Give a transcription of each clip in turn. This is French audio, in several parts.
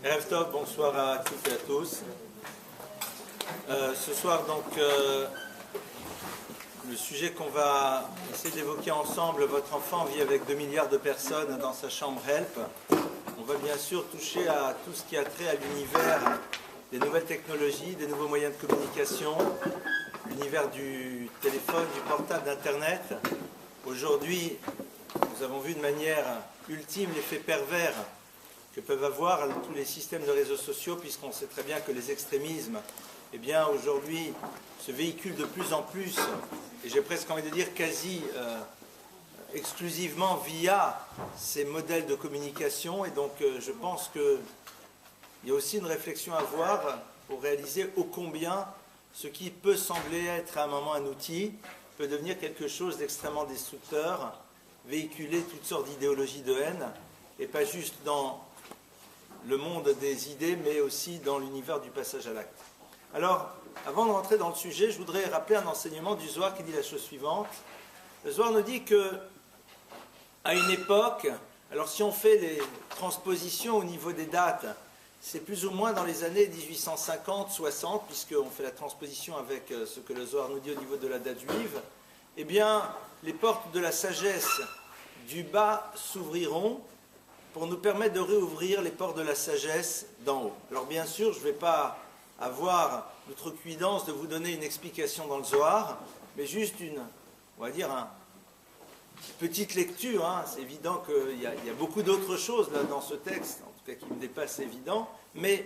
Erev Tov, bonsoir à toutes et à tous. Ce soir, donc, le sujet qu'on va essayer d'évoquer ensemble, votre enfant vit avec 2 milliards de personnes dans sa chambre Help. On va bien sûr toucher à tout ce qui a trait à l'univers des nouvelles technologies, des nouveaux moyens de communication, l'univers du téléphone, du portable, d'Internet. Aujourd'hui, nous avons vu de manière ultime l'effet pervers que peuvent avoir tous les systèmes de réseaux sociaux, puisqu'on sait très bien que les extrémismes, eh bien, aujourd'hui, se véhiculent de plus en plus, et j'ai presque envie de dire quasi exclusivement via ces modèles de communication. Et donc, je pense qu'il y a aussi une réflexion à avoir pour réaliser ô combien ce qui peut sembler être à un moment un outil peut devenir quelque chose d'extrêmement destructeur, véhiculer toutes sortes d'idéologies de haine, et pas juste dans le monde des idées, mais aussi dans l'univers du passage à l'acte. Alors, avant de rentrer dans le sujet, je voudrais rappeler un enseignement du Zohar qui dit la chose suivante. Le Zohar nous dit que, à une époque, alors si on fait les transpositions au niveau des dates, c'est plus ou moins dans les années 1850-60, puisqu'on fait la transposition avec ce que le Zohar nous dit au niveau de la date juive, eh bien, les portes de la sagesse du bas s'ouvriront pour nous permettre de réouvrir les portes de la sagesse d'en haut. Alors bien sûr, je ne vais pas avoir l'outrecuidance de vous donner une explication dans le Zohar, mais juste on va dire, une petite lecture. C'est évident qu'il y a beaucoup d'autres choses là dans ce texte, en tout cas qui me dépassent, c'est évident, mais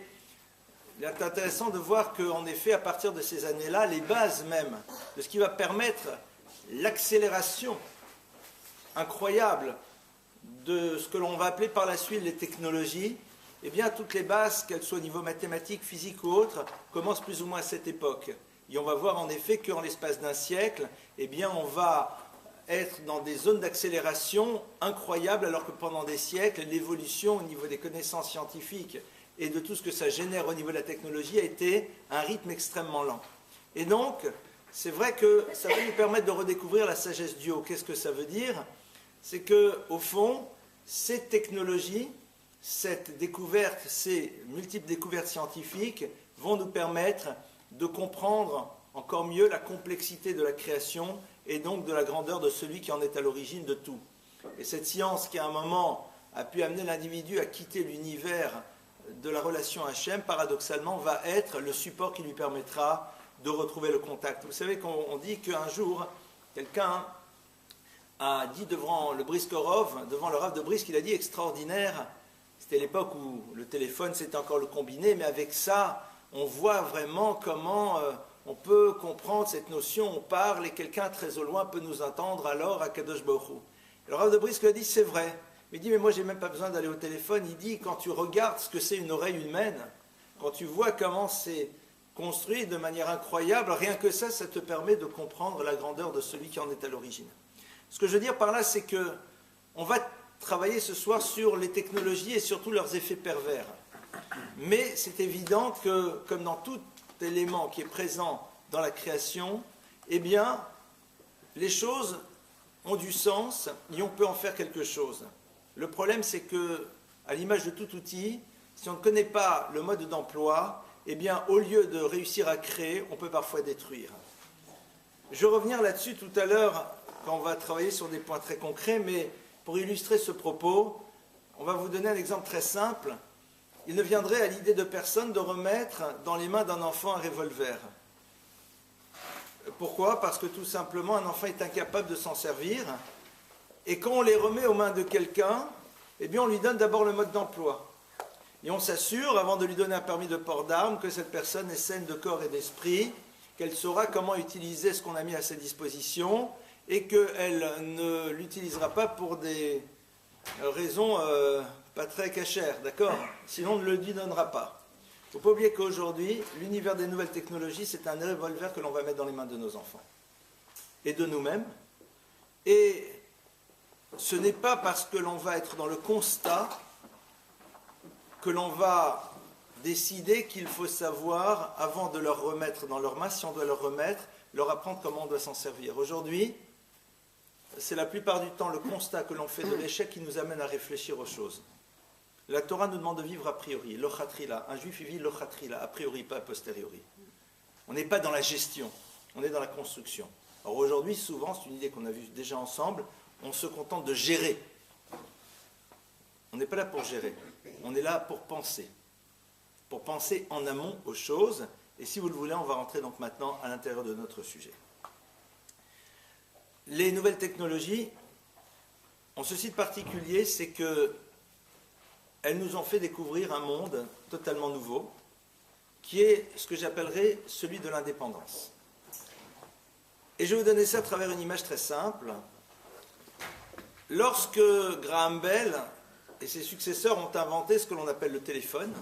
il est intéressant de voir qu'en effet, à partir de ces années-là, les bases même de ce qui va permettre l'accélération incroyable de ce que l'on va appeler par la suite les technologies, eh bien toutes les bases, qu'elles soient au niveau mathématique, physique ou autre, commencent plus ou moins à cette époque. Et on va voir en effet qu'en l'espace d'un siècle, eh bien on va être dans des zones d'accélération incroyables, alors que pendant des siècles, l'évolution au niveau des connaissances scientifiques et de tout ce que ça génère au niveau de la technologie a été un rythme extrêmement lent. Et donc, c'est vrai que ça va nous permettre de redécouvrir la sagesse du haut. Qu'est-ce que ça veut dire ? C'est qu'au fond, ces technologies, cette découverte, ces multiples découvertes scientifiques vont nous permettre de comprendre encore mieux la complexité de la création et donc de la grandeur de celui qui en est à l'origine de tout. Et cette science qui à un moment a pu amener l'individu à quitter l'univers de la relation Hachem, paradoxalement va être le support qui lui permettra de retrouver le contact. Vous savez qu'on dit qu'un jour, quelqu'un a dit devant le Briskorov, devant le Rav de Brisk, il a dit extraordinaire. C'était l'époque où le téléphone c'était encore le combiné, mais avec ça, on voit vraiment comment on peut comprendre cette notion, on parle et quelqu'un très au loin peut nous entendre alors à Kadosh Baruch Hu. Le Rav de Brisk lui a dit c'est vrai, mais il dit mais moi j'ai même pas besoin d'aller au téléphone. Il dit quand tu regardes ce que c'est une oreille humaine, quand tu vois comment c'est construit de manière incroyable, rien que ça te permet de comprendre la grandeur de celui qui en est à l'origine. Ce que je veux dire par là, c'est que on va travailler ce soir sur les technologies et surtout leurs effets pervers. Mais c'est évident que, comme dans tout élément qui est présent dans la création, eh bien, les choses ont du sens et on peut en faire quelque chose. Le problème, c'est que, à l'image de tout outil, si on ne connaît pas le mode d'emploi, eh bien, au lieu de réussir à créer, on peut parfois détruire. Je vais revenir là-dessus tout à l'heure, quand on va travailler sur des points très concrets, mais pour illustrer ce propos, on va vous donner un exemple très simple. Il ne viendrait à l'idée de personne de remettre dans les mains d'un enfant un revolver. Pourquoi ? Parce que tout simplement, un enfant est incapable de s'en servir, et quand on les remet aux mains de quelqu'un, eh bien on lui donne d'abord le mode d'emploi. Et on s'assure, avant de lui donner un permis de port d'armes, que cette personne est saine de corps et d'esprit, qu'elle saura comment utiliser ce qu'on a mis à sa disposition, et qu'elle ne l'utilisera pas pour des raisons pas très cachères, d'accord ? Sinon, on ne le lui donnera pas. Il ne faut pas oublier qu'aujourd'hui, l'univers des nouvelles technologies, c'est un revolver que l'on va mettre dans les mains de nos enfants et de nous-mêmes. Et ce n'est pas parce que l'on va être dans le constat que l'on va décider qu'il faut savoir, avant de leur remettre dans leurs mains, si on doit leur remettre, leur apprendre comment on doit s'en servir. Aujourd'hui, c'est la plupart du temps le constat que l'on fait de l'échec qui nous amène à réfléchir aux choses. La Torah nous demande de vivre a priori, lochatrila. Un juif vit lochatrila, a priori, pas a posteriori. On n'est pas dans la gestion, on est dans la construction. Alors aujourd'hui, souvent, c'est une idée qu'on a vue déjà ensemble, on se contente de gérer. On n'est pas là pour gérer, on est là pour penser en amont aux choses. Et si vous le voulez, on va rentrer donc maintenant à l'intérieur de notre sujet. Les nouvelles technologies ont ceci de particulier, c'est que elles nous ont fait découvrir un monde totalement nouveau, qui est ce que j'appellerais celui de l'indépendance. Et je vais vous donner ça à travers une image très simple. Lorsque Graham Bell et ses successeurs ont inventé ce que l'on appelle le téléphone,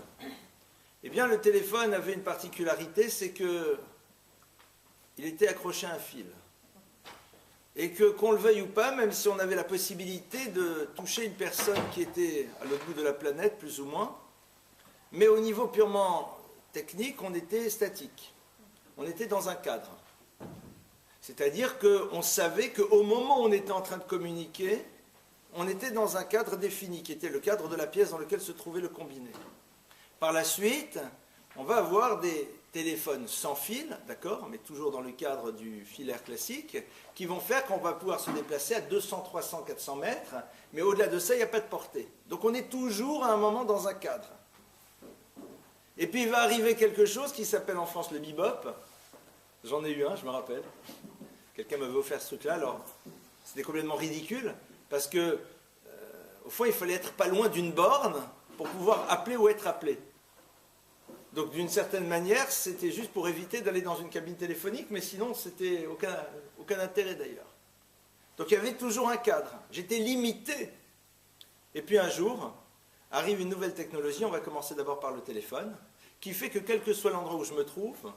eh bien le téléphone avait une particularité, c'est que il était accroché à un fil. Et que, qu'on le veuille ou pas, même si on avait la possibilité de toucher une personne qui était à l'autre bout de la planète, plus ou moins, mais au niveau purement technique, on était statique. On était dans un cadre. C'est-à-dire qu'on savait qu'au moment où on était en train de communiquer, on était dans un cadre défini, qui était le cadre de la pièce dans lequel se trouvait le combiné. Par la suite, on va avoir des téléphones sans fil, d'accord, mais toujours dans le cadre du filaire classique, qui vont faire qu'on va pouvoir se déplacer à 200, 300, 400 mètres, mais au-delà de ça, il n'y a pas de portée. Donc on est toujours à un moment dans un cadre. Et puis il va arriver quelque chose qui s'appelle en France le bebop. J'en ai eu un, je me rappelle. Quelqu'un m'avait offert ce truc-là, alors c'était complètement ridicule, parce que, au fond, il fallait être pas loin d'une borne pour pouvoir appeler ou être appelé. Donc d'une certaine manière, c'était juste pour éviter d'aller dans une cabine téléphonique, mais sinon, c'était aucun intérêt d'ailleurs. Donc il y avait toujours un cadre. J'étais limité. Et puis un jour, arrive une nouvelle technologie, on va commencer d'abord par le téléphone, qui fait que quel que soit l'endroit où je me trouve,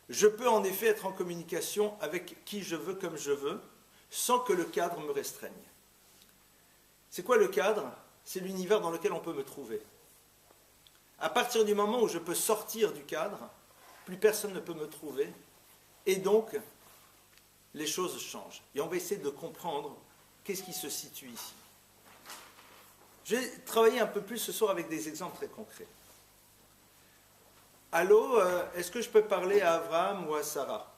je peux en effet être en communication avec qui je veux, comme je veux, sans que le cadre me restreigne. C'est quoi le cadre? C'est l'univers dans lequel on peut me trouver. À partir du moment où je peux sortir du cadre, plus personne ne peut me trouver, et donc les choses changent. Et on va essayer de comprendre qu'est-ce qui se situe ici. Je vais travailler un peu plus ce soir avec des exemples très concrets. Allô, est-ce que je peux parler à Abraham ou à Sarah?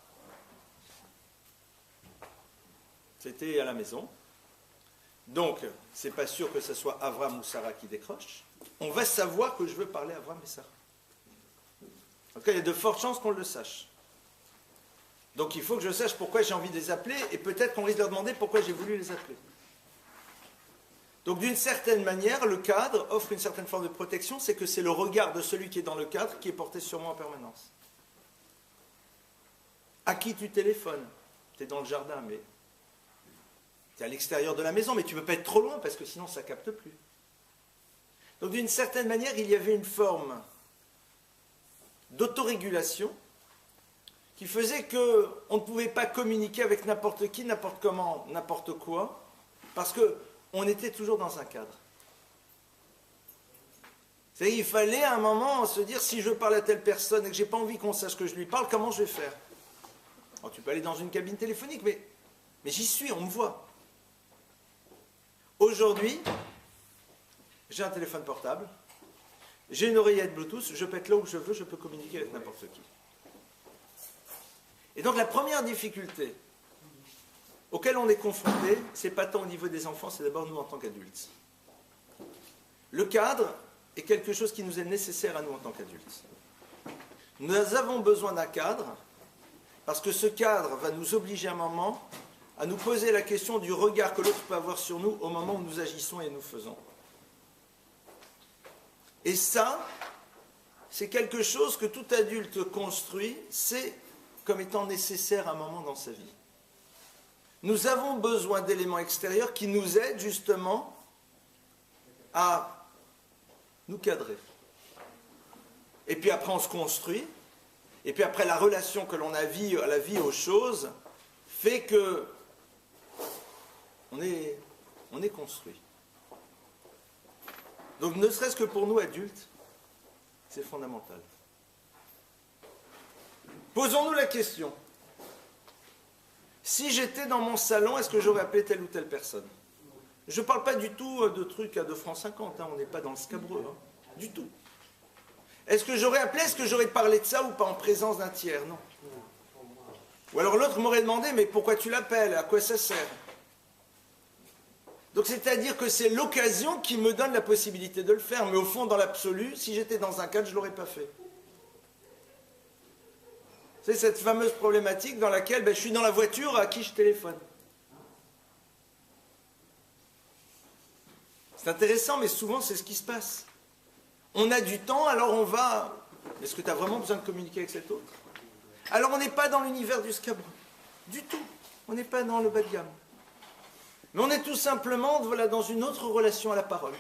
C'était à la maison. Donc, c'est pas sûr que ce soit Abraham ou Sarah qui décroche. On va savoir que je veux parler à Abraham et Sarah. En tout cas, il y a de fortes chances qu'on le sache. Donc, il faut que je sache pourquoi j'ai envie de les appeler, et peut-être qu'on risque de leur demander pourquoi j'ai voulu les appeler. Donc, d'une certaine manière, le cadre offre une certaine forme de protection, c'est que c'est le regard de celui qui est dans le cadre qui est porté sur moi en permanence. À qui tu téléphones? Tu es dans le jardin, mais tu es à l'extérieur de la maison, mais tu ne peux pas être trop loin, parce que sinon ça ne capte plus. Donc, d'une certaine manière, il y avait une forme d'autorégulation qui faisait qu'on ne pouvait pas communiquer avec n'importe qui, n'importe comment, n'importe quoi, parce qu'on était toujours dans un cadre. C'est-à-dire qu'il fallait à un moment se dire, si je parle à telle personne et que je n'ai pas envie qu'on sache que je lui parle, comment je vais faire? Alors, tu peux aller dans une cabine téléphonique, mais j'y suis, on me voit. Aujourd'hui, j'ai un téléphone portable, j'ai une oreillette Bluetooth, je peux être là où je veux, je peux communiquer avec n'importe qui. Et donc la première difficulté auquel on est confronté, c'est pas tant au niveau des enfants, c'est d'abord nous en tant qu'adultes. Le cadre est quelque chose qui nous est nécessaire à nous en tant qu'adultes. Nous avons besoin d'un cadre, parce que ce cadre va nous obliger à un moment à nous poser la question du regard que l'autre peut avoir sur nous au moment où nous agissons et nous faisons. Et ça, c'est quelque chose que tout adulte construit, c'est comme étant nécessaire à un moment dans sa vie. Nous avons besoin d'éléments extérieurs qui nous aident justement à nous cadrer. Et puis après on se construit, et puis après la relation que l'on a à la vie, aux choses, fait que on est construit. Donc ne serait-ce que pour nous adultes, c'est fondamental. Posons-nous la question. Si j'étais dans mon salon, est-ce que j'aurais appelé telle ou telle personne? Je ne parle pas du tout de trucs à 2 francs 50, hein, on n'est pas dans le scabreux, hein, du tout. Est-ce que j'aurais appelé, est-ce que j'aurais parlé de ça ou pas en présence d'un tiers? Non. Ou alors l'autre m'aurait demandé, mais pourquoi tu l'appelles? À quoi ça sert? Donc c'est-à-dire que c'est l'occasion qui me donne la possibilité de le faire, mais au fond, dans l'absolu, si j'étais dans un cadre, je ne l'aurais pas fait. C'est cette fameuse problématique dans laquelle je suis dans la voiture, à qui je téléphone. C'est intéressant, mais souvent c'est ce qui se passe. On a du temps, alors on va... Est-ce que tu as vraiment besoin de communiquer avec cet autre? Alors on n'est pas dans l'univers du scabreux. Du tout. On n'est pas dans le bas de gamme. Mais on est tout simplement voilà, dans une autre relation à la parole.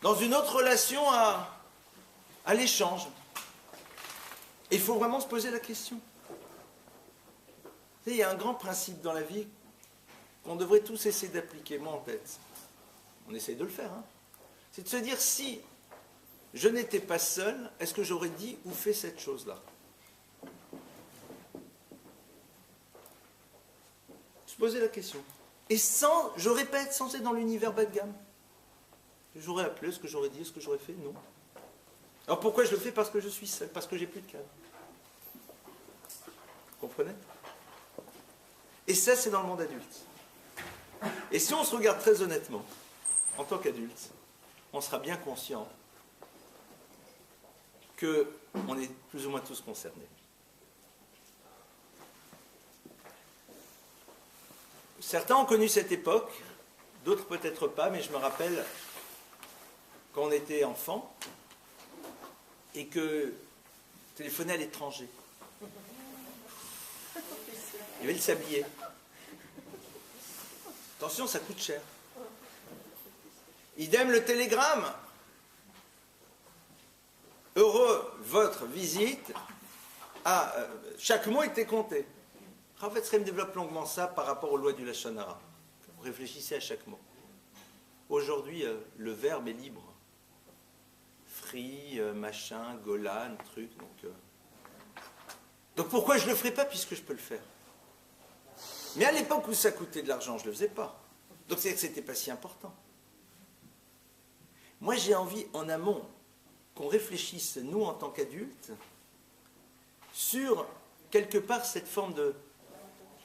Dans une autre relation à l'échange. Et il faut vraiment se poser la question. Il y a un grand principe dans la vie qu'on devrait tous essayer d'appliquer, moi en tête. On essaye de le faire, hein. C'est de se dire, si je n'étais pas seul, est-ce que j'aurais dit ou fait cette chose-là? Se poser la question. Et sans, je répète, sans être dans l'univers bas de gamme. J'aurais appelé, ce que j'aurais dit, ce que j'aurais fait, non. Alors pourquoi je le fais? Parce que je suis seul, parce que j'ai plus de cadre. Vous comprenez? Et ça, c'est dans le monde adulte. Et si on se regarde très honnêtement, en tant qu'adulte, on sera bien conscient qu'on est plus ou moins tous concernés. Certains ont connu cette époque, d'autres peut-être pas, mais je me rappelle quand on était enfant et que téléphonait à l'étranger. Il y avait le sablier. Attention, ça coûte cher. Idem le télégramme. Heureux votre visite. Chaque mot était compté. Rav Srem développe longuement ça par rapport aux lois du Lachon Hara. Vous réfléchissez à chaque mot. Aujourd'hui, le verbe est libre. Free, machin, Golan, truc. Donc pourquoi je ne le ferai pas puisque je peux le faire? Mais à l'époque où ça coûtait de l'argent, je ne le faisais pas. Donc c'est que ce n'était pas si important. Moi j'ai envie en amont qu'on réfléchisse, nous en tant qu'adultes, sur quelque part cette forme de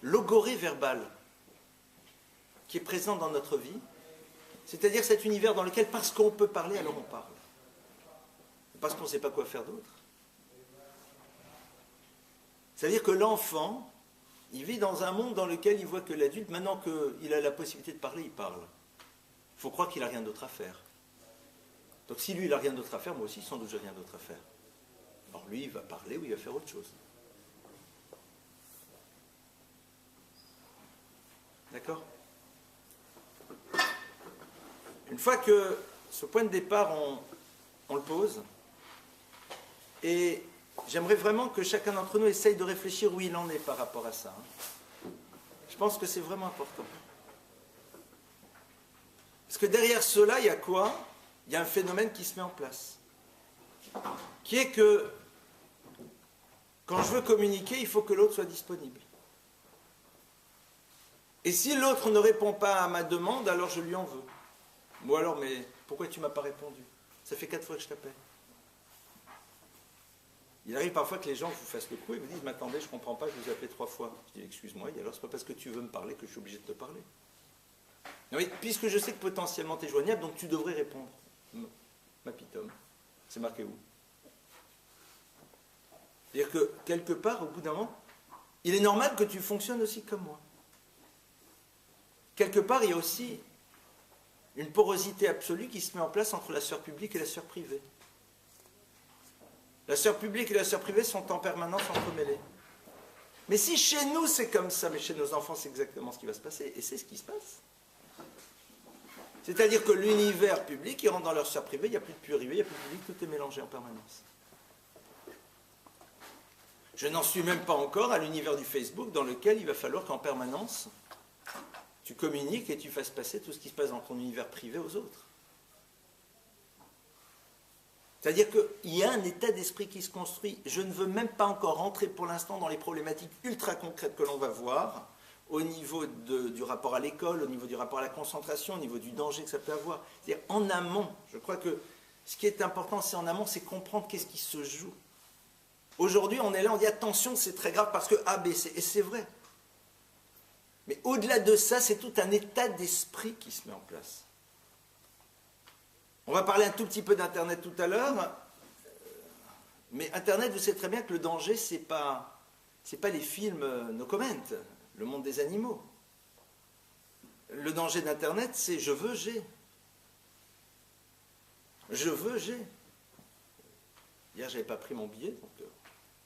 logorée verbale qui est présente dans notre vie, c'est-à-dire cet univers dans lequel, parce qu'on peut parler, alors on parle. Parce qu'on ne sait pas quoi faire d'autre. C'est-à-dire que l'enfant, il vit dans un monde dans lequel il voit que l'adulte, maintenant qu'il a la possibilité de parler, il parle. Il faut croire qu'il n'a rien d'autre à faire. Donc si lui, il n'a rien d'autre à faire, moi aussi, sans doute, j'ai rien d'autre à faire. Alors lui, il va parler ou il va faire autre chose. D'accord? Une fois que ce point de départ, on le pose, et j'aimerais vraiment que chacun d'entre nous essaye de réfléchir où il en est par rapport à ça. Je pense que c'est vraiment important. Parce que derrière cela, il y a quoi? Il y a un phénomène qui se met en place. Qui est que, quand je veux communiquer, il faut que l'autre soit disponible. Et si l'autre ne répond pas à ma demande, alors je lui en veux. Ou alors, mais pourquoi tu ne m'as pas répondu? Ça fait 4 fois que je t'appelle. Il arrive parfois que les gens vous fassent le coup et vous disent, mais attendez, je ne comprends pas, je vous ai appelé 3 fois. Je dis, excuse-moi, et alors c'est pas parce que tu veux me parler que je suis obligé de te parler. Non, mais, puisque je sais que potentiellement tu es joignable, donc tu devrais répondre. Ma pitome. C'est marqué où? C'est-à-dire que, quelque part, au bout d'un moment, il est normal que tu fonctionnes aussi comme moi. Quelque part, il y a aussi une porosité absolue qui se met en place entre la sphère publique et la sphère privée. La sphère publique et la sphère privée sont en permanence entremêlées. Mais si chez nous c'est comme ça, mais chez nos enfants c'est exactement ce qui va se passer, et c'est ce qui se passe. C'est-à-dire que l'univers public, ils rentrent dans leur sphère privée, il n'y a plus de privé, il n'y a plus de public, tout est mélangé en permanence. Je n'en suis même pas encore à l'univers du Facebook dans lequel il va falloir qu'en permanence, tu communiques et tu fasses passer tout ce qui se passe dans ton univers privé aux autres. C'est-à-dire qu'il y a un état d'esprit qui se construit. Je ne veux même pas encore rentrer pour l'instant dans les problématiques ultra concrètes que l'on va voir, au niveau du rapport à l'école, au niveau du rapport à la concentration, au niveau du danger que ça peut avoir. C'est-à-dire en amont, je crois que ce qui est important, c'est en amont, c'est comprendre qu'est-ce qui se joue. Aujourd'hui, on est là, on dit attention, c'est très grave parce que A, B, C, et c'est vrai. Mais au-delà de ça, c'est tout un état d'esprit qui se met en place. On va parler un tout petit peu d'Internet tout à l'heure, mais Internet, vous savez très bien que le danger, c'est pas les films no comment, le monde des animaux. Le danger d'Internet, c'est je veux, j'ai. Je veux, j'ai. Hier, je n'avais pas pris mon billet, donc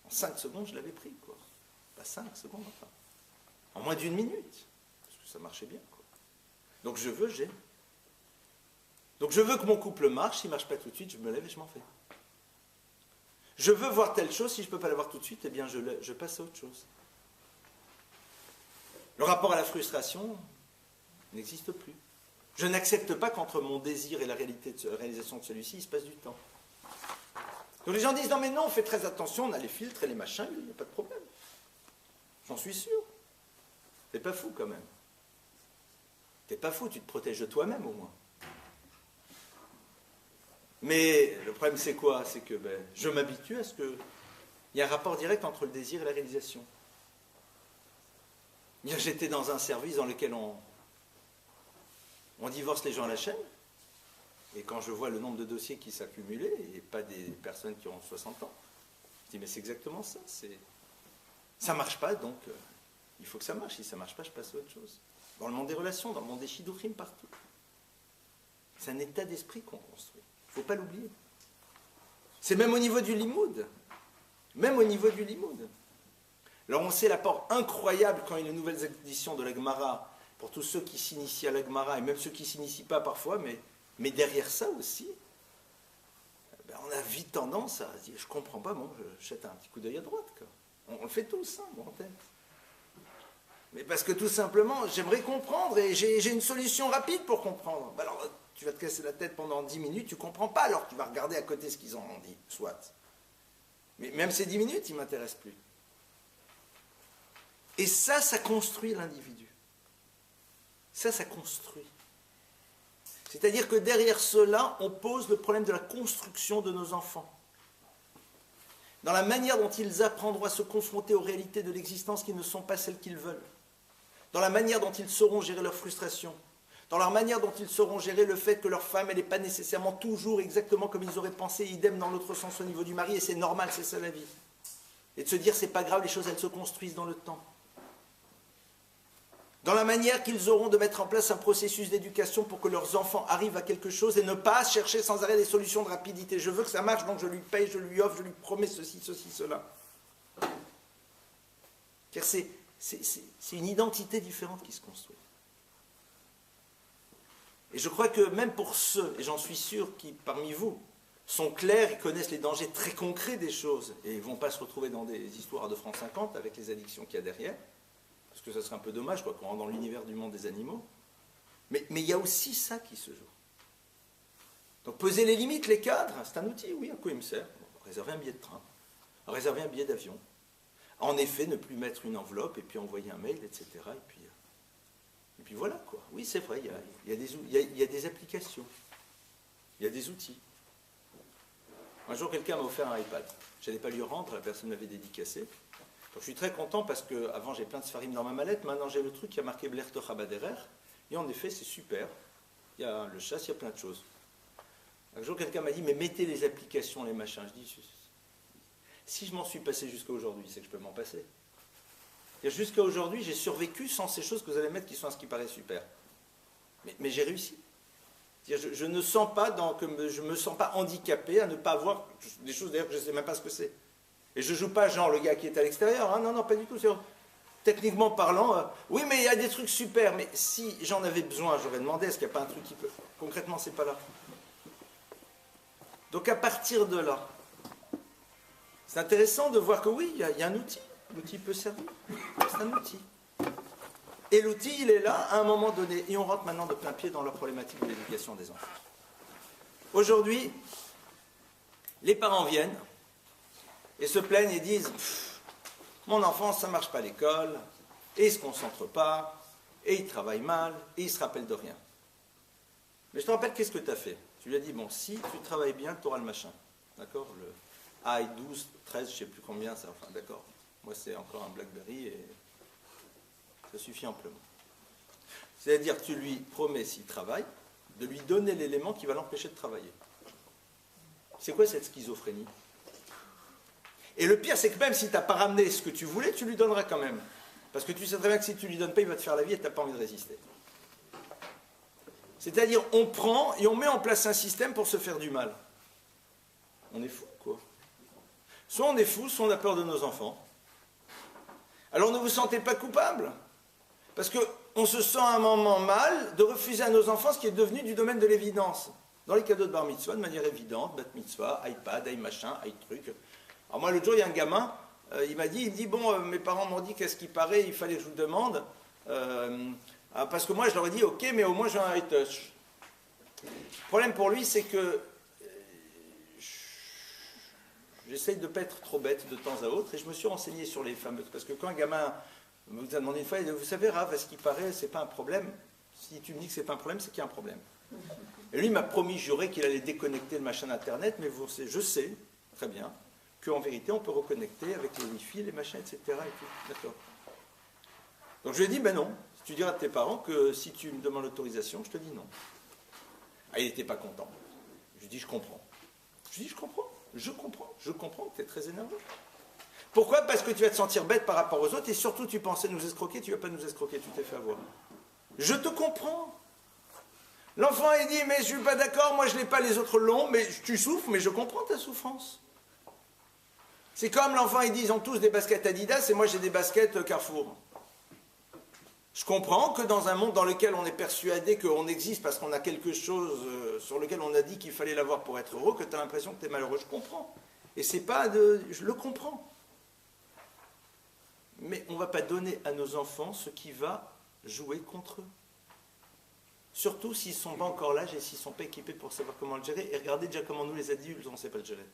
en 5 secondes, je l'avais pris, quoi. Pas 5 secondes, enfin. En moins d'1 minute. Parce que ça marchait bien, quoi. Donc je veux, j'ai. Donc je veux que mon couple marche, s'il ne marche pas tout de suite, je me lève et je m'en fais. Je veux voir telle chose, si je ne peux pas la voir tout de suite, eh bien je passe à autre chose. Le rapport à la frustration n'existe plus. Je n'accepte pas qu'entre mon désir et la réalisation de celui-ci, il se passe du temps. Donc les gens disent, non mais non, on fait très attention, on a les filtres et les machins, il n'y a pas de problème. J'en suis sûr. T'es pas fou quand même. T'es pas fou, tu te protèges de toi-même au moins. Mais le problème c'est quoi? C'est que je m'habitue à ce qu'il y a un rapport direct entre le désir et la réalisation. J'étais dans un service dans lequel on divorce les gens à la chaîne, et quand je vois le nombre de dossiers qui s'accumulaient, et pas des personnes qui ont 60 ans, je dis mais c'est exactement ça, ça marche pas, donc il faut que ça marche, si ça marche pas, je passe à autre chose. Dans le monde des relations, dans le monde des shidduchim, partout. C'est un état d'esprit qu'on construit, il ne faut pas l'oublier. C'est même au niveau du limoud, même au niveau du limoud. Alors on sait l'apport incroyable quand il y a les nouvelles éditions de la Gemara, pour tous ceux qui s'initient à la Gemara, et même ceux qui ne s'initient pas parfois, mais derrière ça aussi, on a vite tendance à dire, je ne comprends pas, bon, je jette un petit coup d'œil à droite. Quoi. On le fait tous, hein, bon, en tête. Mais parce que tout simplement, j'aimerais comprendre, et j'ai une solution rapide pour comprendre. Alors, tu vas te casser la tête pendant 10 minutes, tu ne comprends pas, alors tu vas regarder à côté ce qu'ils en ont dit, soit. Mais même ces 10 minutes, ils ne m'intéressent plus. Et ça construit l'individu. Ça construit. C'est-à-dire que derrière cela, on pose le problème de la construction de nos enfants. Dans la manière dont ils apprendront à se confronter aux réalités de l'existence qui ne sont pas celles qu'ils veulent. Dans la manière dont ils sauront gérer leur frustration. Dans la manière dont ils sauront gérer le fait que leur femme, elle n'est pas nécessairement toujours exactement comme ils auraient pensé, idem dans l'autre sens au niveau du mari, et c'est normal, c'est ça la vie. Et de se dire, c'est pas grave, les choses, elles se construisent dans le temps. Dans la manière qu'ils auront de mettre en place un processus d'éducation pour que leurs enfants arrivent à quelque chose et ne pas chercher sans arrêt des solutions de rapidité. Je veux que ça marche, donc je lui paye, je lui offre, je lui promets ceci, cela. Car c'est une identité différente qui se construit. Et je crois que même pour ceux, et j'en suis sûr, qui parmi vous sont clairs et connaissent les dangers très concrets des choses, et ne vont pas se retrouver dans des histoires de francs 50 avec les addictions qu'il y a derrière, parce que ça serait un peu dommage, quoi, qu'on rentre dans l'univers du monde des animaux. Mais il y a aussi ça qui se joue. Donc poser les limites, les cadres, c'est un outil, oui, à quoi il me sert? Réserver un billet de train, réserver un billet d'avion. En effet, ne plus mettre une enveloppe et puis envoyer un mail, etc. Et puis voilà, quoi. Oui, c'est vrai, il y a des applications, il y a des outils. Un jour, quelqu'un m'a offert un iPad. Je n'allais pas lui rendre, la personne m'avait dédicacé. Donc, je suis très content parce qu'avant j'ai plein de sfarim dans ma mallette, maintenant j'ai le truc qui a marqué Blerto Chabaderer, et en effet c'est super, il y a le chasse, il y a plein de choses. Un jour quelqu'un m'a dit, mais mettez les applications, les machins. Je dis, si je m'en suis passé jusqu'à aujourd'hui, c'est que je peux m'en passer. Jusqu'à aujourd'hui, j'ai survécu sans ces choses que vous allez mettre qui sont à ce qui paraît super. Mais j'ai réussi. Je ne sens pas, je me sens pas handicapé à ne pas avoir des choses d'ailleurs que je ne sais même pas ce que c'est. Et je ne joue pas genre le gars qui est à l'extérieur, hein, non, pas du tout. Techniquement parlant, oui, mais il y a des trucs super, mais si j'en avais besoin, j'aurais demandé, est-ce qu'il n'y a pas un truc qui peut... Concrètement, c'est pas là. Donc à partir de là, c'est intéressant de voir que oui, il y a un outil. L'outil peut servir. C'est un outil. Et l'outil, il est là à un moment donné. Et on rentre maintenant de plein pied dans la problématique de l'éducation des enfants. Aujourd'hui, les parents viennent et se plaignent et disent « Mon enfant, ça ne marche pas à l'école, et il ne se concentre pas, et il travaille mal, et il ne se rappelle de rien. Mais je te rappelle, qu'est-ce que tu as fait? Tu lui as dit, bon, si tu travailles bien, tu auras le machin. D'accord? Le i12, 13, je ne sais plus combien, ça, enfin, d'accord. Moi, c'est encore un BlackBerry, et ça suffit amplement. C'est-à-dire que tu lui promets, s'il travaille, de lui donner l'élément qui va l'empêcher de travailler. C'est quoi cette schizophrénie? Et le pire, c'est que même si tu n'as pas ramené ce que tu voulais, tu lui donneras quand même. Parce que tu sais très bien que si tu ne lui donnes pas, il va te faire la vie et tu n'as pas envie de résister. C'est-à-dire, on prend et on met en place un système pour se faire du mal. On est fou, quoi. Soit on est fou, soit on a peur de nos enfants. Alors ne vous sentez pas coupable. Parce qu'on se sent à un moment mal de refuser à nos enfants ce qui est devenu du domaine de l'évidence. Dans les cadeaux de bar mitzvah, de manière évidente, bat mitzvah, iPad, iMachin, iTruc. Alors moi, l'autre jour, il y a un gamin, il m'a dit, bon, mes parents m'ont dit qu'est-ce qu'il paraît, il fallait que je vous demande, parce que moi, je leur ai dit, ok, mais au moins j'ai un iTouch. Le problème pour lui, c'est que j'essaye de ne pas être trop bête de temps à autre, et je me suis renseigné sur les fameuses, parce que quand un gamin vous a demandé une fois, vous savez, Rav, à ce qui paraît, c'est pas un problème. Si tu me dis que c'est pas un problème, c'est qu'il y a un problème. Et lui m'a promis, juré qu'il allait déconnecter le machin Internet, mais je sais très bien qu'en vérité, on peut reconnecter avec les Wi-Fi, les machins, etc. Et tout. D'accord. Donc je lui ai dit, ben non, tu diras à tes parents que si tu me demandes l'autorisation, je te dis non. Ah, il n'était pas content. Je lui ai dit, je comprends. Je lui ai dit, je comprends que tu es très énervé. Pourquoi? Parce que tu vas te sentir bête par rapport aux autres, et surtout tu pensais nous escroquer, tu ne vas pas nous escroquer, tu t'es fait avoir. Je te comprends. L'enfant, il dit, mais je ne suis pas d'accord, moi je n'ai pas, les autres l'ont, mais tu souffres, mais je comprends ta souffrance. C'est comme l'enfant, il dit, ils ont tous des baskets Adidas, et moi j'ai des baskets Carrefour. Je comprends que dans un monde dans lequel on est persuadé qu'on existe parce qu'on a quelque chose sur lequel on a dit qu'il fallait l'avoir pour être heureux, que tu as l'impression que tu es malheureux. Je comprends. Et c'est pas de... Je le comprends. Mais on ne va pas donner à nos enfants ce qui va jouer contre eux. Surtout s'ils ne sont pas encore là et s'ils ne sont pas équipés pour savoir comment le gérer. Et regardez déjà comment nous, les adultes, on ne sait pas le gérer.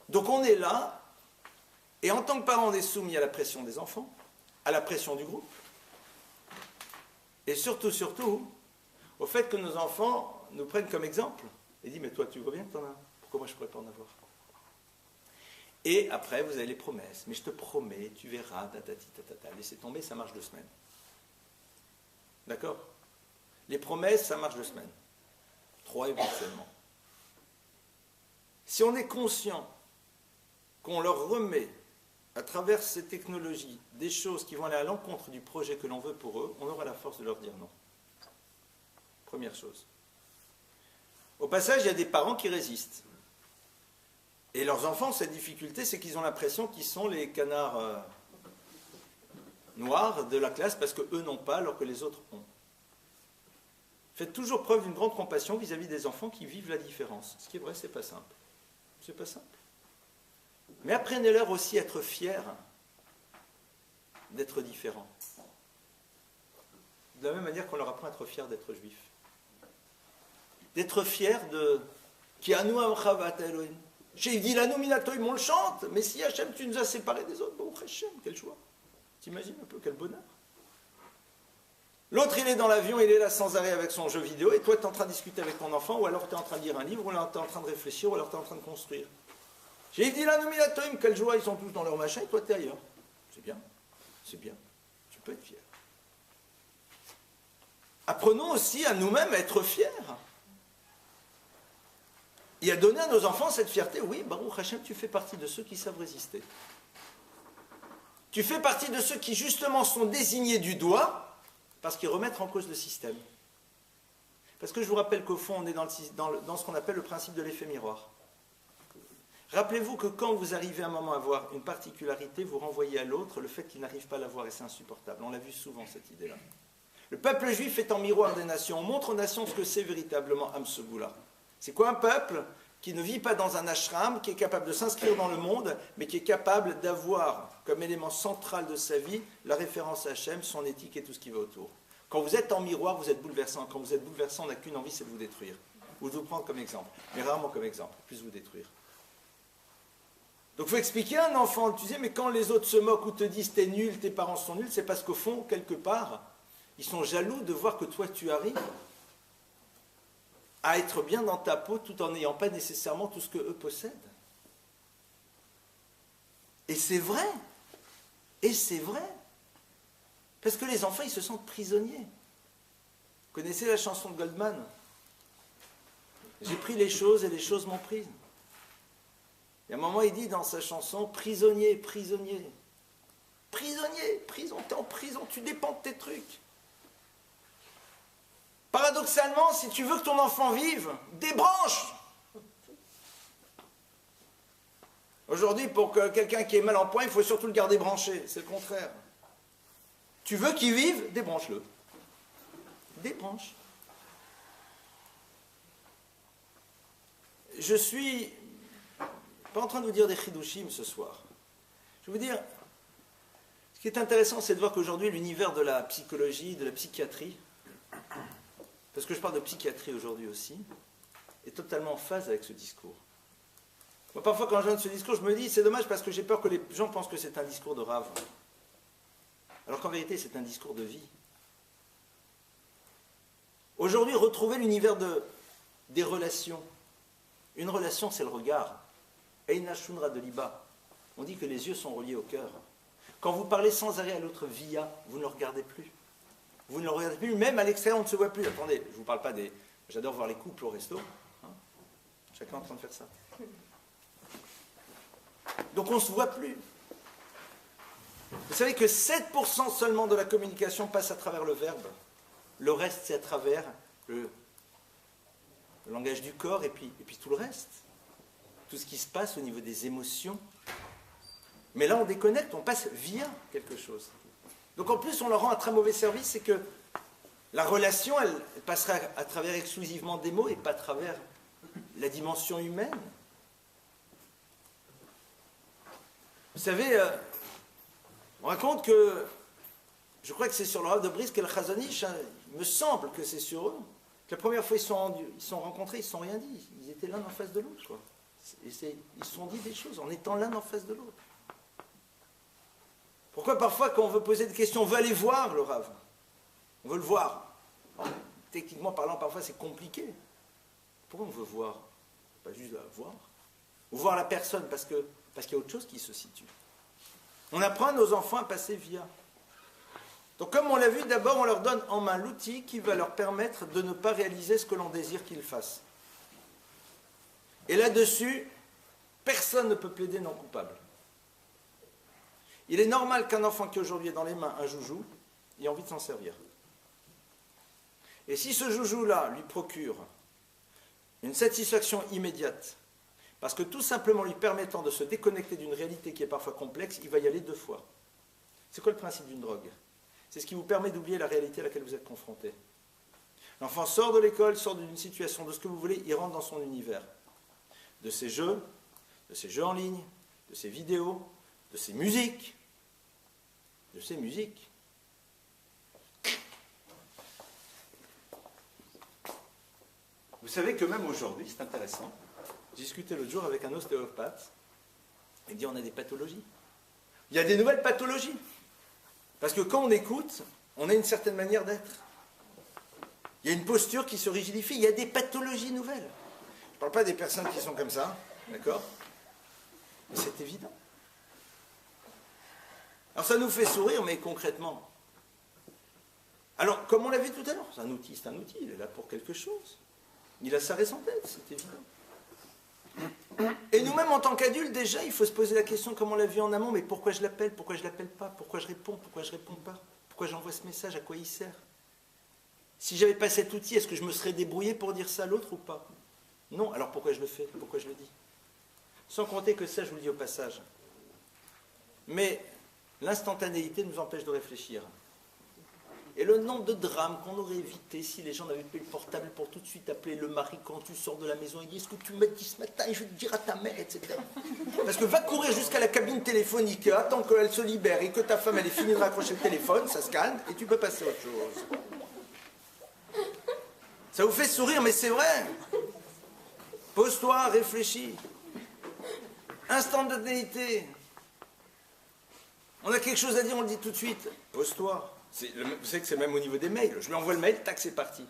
Donc on est là, et en tant que parent, on est soumis à la pression des enfants, à la pression du groupe, et surtout, au fait que nos enfants nous prennent comme exemple, et disent, mais toi tu vois bien que tu en as, pourquoi moi je ne pourrais pas en avoir? Et après, vous avez les promesses. Mais je te promets, tu verras, tatati, tatata. Laissez tomber, ça marche 2 semaines. D'accord? Les promesses, ça marche 2 semaines. 3 éventuellement. Si on est conscient qu'on leur remet, à travers ces technologies, des choses qui vont aller à l'encontre du projet que l'on veut pour eux, on aura la force de leur dire non. Première chose. Au passage, il y a des parents qui résistent. Et leurs enfants, cette difficulté, c'est qu'ils ont l'impression qu'ils sont les canards noirs de la classe parce qu'eux n'ont pas alors que les autres ont. Faites toujours preuve d'une grande compassion vis-à-vis des enfants qui vivent la différence. Ce qui est vrai, c'est pas simple. C'est pas simple. Mais apprenez-leur aussi à être fiers d'être différents. De la même manière qu'on leur apprend à être fiers d'être juifs. D'être fiers de... Qui a nous j'ai dit la nominatoïm, on le chante, mais si Hachem, tu nous as séparés des autres, bon, Hachem, quel choix. T'imagines un peu, quel bonheur. L'autre, il est dans l'avion, il est là sans arrêt avec son jeu vidéo, et toi, tu es en train de discuter avec ton enfant, ou alors tu es en train de lire un livre, ou alors tu es en train de réfléchir, ou alors tu es en train de construire. J'ai dit la nominatoïm, quelle joie, ils sont tous dans leur machin, et toi, tu es ailleurs. C'est bien, tu peux être fier. Apprenons aussi à nous-mêmes à être fiers. Et à donner à nos enfants cette fierté. Oui, Baruch Hashem, tu fais partie de ceux qui savent résister. Tu fais partie de ceux qui justement sont désignés du doigt parce qu'ils remettent en cause le système. Parce que je vous rappelle qu'au fond, on est dans ce qu'on appelle le principe de l'effet miroir. Rappelez-vous que quand vous arrivez à un moment à avoir une particularité, vous renvoyez à l'autre le fait qu'il n'arrive pas à l'avoir et c'est insupportable. On l'a vu souvent cette idée-là. Le peuple juif est en miroir des nations. On montre aux nations ce que c'est véritablement Am-Segula. C'est quoi un peuple qui ne vit pas dans un ashram, qui est capable de s'inscrire dans le monde, mais qui est capable d'avoir comme élément central de sa vie la référence à Hachem, son éthique et tout ce qui va autour. Quand vous êtes en miroir, vous êtes bouleversant. Quand vous êtes bouleversant, on n'a qu'une envie, c'est de vous détruire. Ou de vous prendre comme exemple, mais rarement comme exemple, plus vous détruire. Donc il faut expliquer à un enfant, tu sais, mais quand les autres se moquent ou te disent t'es nul, tes parents sont nuls, c'est parce qu'au fond, quelque part, ils sont jaloux de voir que toi tu arrives à être bien dans ta peau tout en n'ayant pas nécessairement tout ce que eux possèdent. Et c'est vrai. Et c'est vrai. Parce que les enfants, ils se sentent prisonniers. Vous connaissez la chanson de Goldman? J'ai pris les choses et les choses m'ont prise. Et à un moment, il dit dans sa chanson, prisonnier, prisonnier. Prisonnier, prison, t'es en prison, tu dépends de tes trucs. Paradoxalement, si tu veux que ton enfant vive, débranche. Aujourd'hui, pour que quelqu'un qui est mal en point, il faut surtout le garder branché. C'est le contraire. Tu veux qu'il vive, débranche-le. Débranche. Je suis pas en train de vous dire des chidushim ce soir. Je vais vous dire, ce qui est intéressant, c'est de voir qu'aujourd'hui, l'univers de la psychologie, de la psychiatrie, parce que je parle de psychiatrie aujourd'hui aussi, est totalement en phase avec ce discours. Moi, parfois, quand je donne ce discours, je me dis, c'est dommage parce que j'ai peur que les gens pensent que c'est un discours de rave. Alors qu'en vérité, c'est un discours de vie. Aujourd'hui, retrouver l'univers des relations. Une relation, c'est le regard. Eina shunra de liba. On dit que les yeux sont reliés au cœur. Quand vous parlez sans arrêt à l'autre via, vous ne le regardez plus. Vous ne le regardez plus, même à l'extérieur, on ne se voit plus. Attendez, je ne vous parle pas des... J'adore voir les couples au resto. Hein, chacun est en train de faire ça. Donc on ne se voit plus. Vous savez que 7% seulement de la communication passe à travers le verbe. Le reste, c'est à travers le langage du corps et puis tout le reste. Tout ce qui se passe au niveau des émotions. Mais là, on déconnecte, on passe via quelque chose. Donc en plus, on leur rend un très mauvais service, c'est que la relation, elle passera à travers exclusivement des mots et pas à travers la dimension humaine. Vous savez, on raconte que, je crois que c'est sur le Rav de Brisk et le Chazon Ish, hein, il me semble que c'est sur eux, que la première fois ils se sont rencontrés, ils ne se sont rien dit, ils étaient l'un en face de l'autre. Ils se sont dit des choses en étant l'un en face de l'autre. Pourquoi parfois quand on veut poser des questions, on veut aller voir le Rav, on veut le voir. Alors, techniquement parlant, parfois c'est compliqué. Pourquoi on veut voir? Pas juste la voir. Ou voir la personne parce qu'il y a autre chose qui se situe. On apprend à nos enfants à passer via. Donc comme on l'a vu, d'abord on leur donne en main l'outil qui va leur permettre de ne pas réaliser ce que l'on désire qu'ils fassent. Et là-dessus, personne ne peut plaider non coupable. Il est normal qu'un enfant qui aujourd'hui est dans les mains un joujou ait envie de s'en servir. Et si ce joujou-là lui procure une satisfaction immédiate, parce que tout simplement lui permettant de se déconnecter d'une réalité qui est parfois complexe, il va y aller 2 fois. C'est quoi le principe d'une drogue? C'est ce qui vous permet d'oublier la réalité à laquelle vous êtes confronté. L'enfant sort de l'école, sort d'une situation, de ce que vous voulez, il rentre dans son univers. De ses jeux en ligne, de ses vidéos, de ses musiques. De ses musiques. Vous savez que même aujourd'hui, c'est intéressant, j'ai discuté l'autre jour avec un ostéopathe, il dit on a des pathologies. Il y a des nouvelles pathologies. Parce que quand on écoute, on a une certaine manière d'être. Il y a une posture qui se rigidifie, il y a des pathologies nouvelles. Je ne parle pas des personnes qui sont comme ça, d'accord? Mais c'est évident. Alors ça nous fait sourire, mais concrètement. Alors, comme on l'a vu tout à l'heure, c'est un outil, il est là pour quelque chose. Il a sa raison d'être, c'est évident. Et nous-mêmes, en tant qu'adultes, déjà, il faut se poser la question, comme on l'a vu en amont, mais pourquoi je l'appelle, pourquoi je ne l'appelle pas, pourquoi je réponds pas, pourquoi j'envoie ce message, à quoi il sert? Si je n'avais pas cet outil, est-ce que je me serais débrouillé pour dire ça à l'autre ou pas? Non, alors pourquoi je le fais, pourquoi je le dis? Sans compter que ça, je vous le dis au passage. Mais l'instantanéité nous empêche de réfléchir. Et le nombre de drames qu'on aurait évité si les gens n'avaient pas eu le portable pour tout de suite appeler le mari quand tu sors de la maison et dire « Est-ce que tu m'as dit ce matin et je vais te dire à ta mère, etc. » Parce que va courir jusqu'à la cabine téléphonique, attends qu'elle se libère et que ta femme elle ait fini de raccrocher le téléphone, ça se calme et tu peux passer à autre chose. Ça vous fait sourire, mais c'est vrai. Pose-toi, réfléchis. Instantanéité. On a quelque chose à dire, on le dit tout de suite. Pose-toi. Vous savez que c'est même au niveau des mails. Je lui envoie le mail, tac, c'est parti.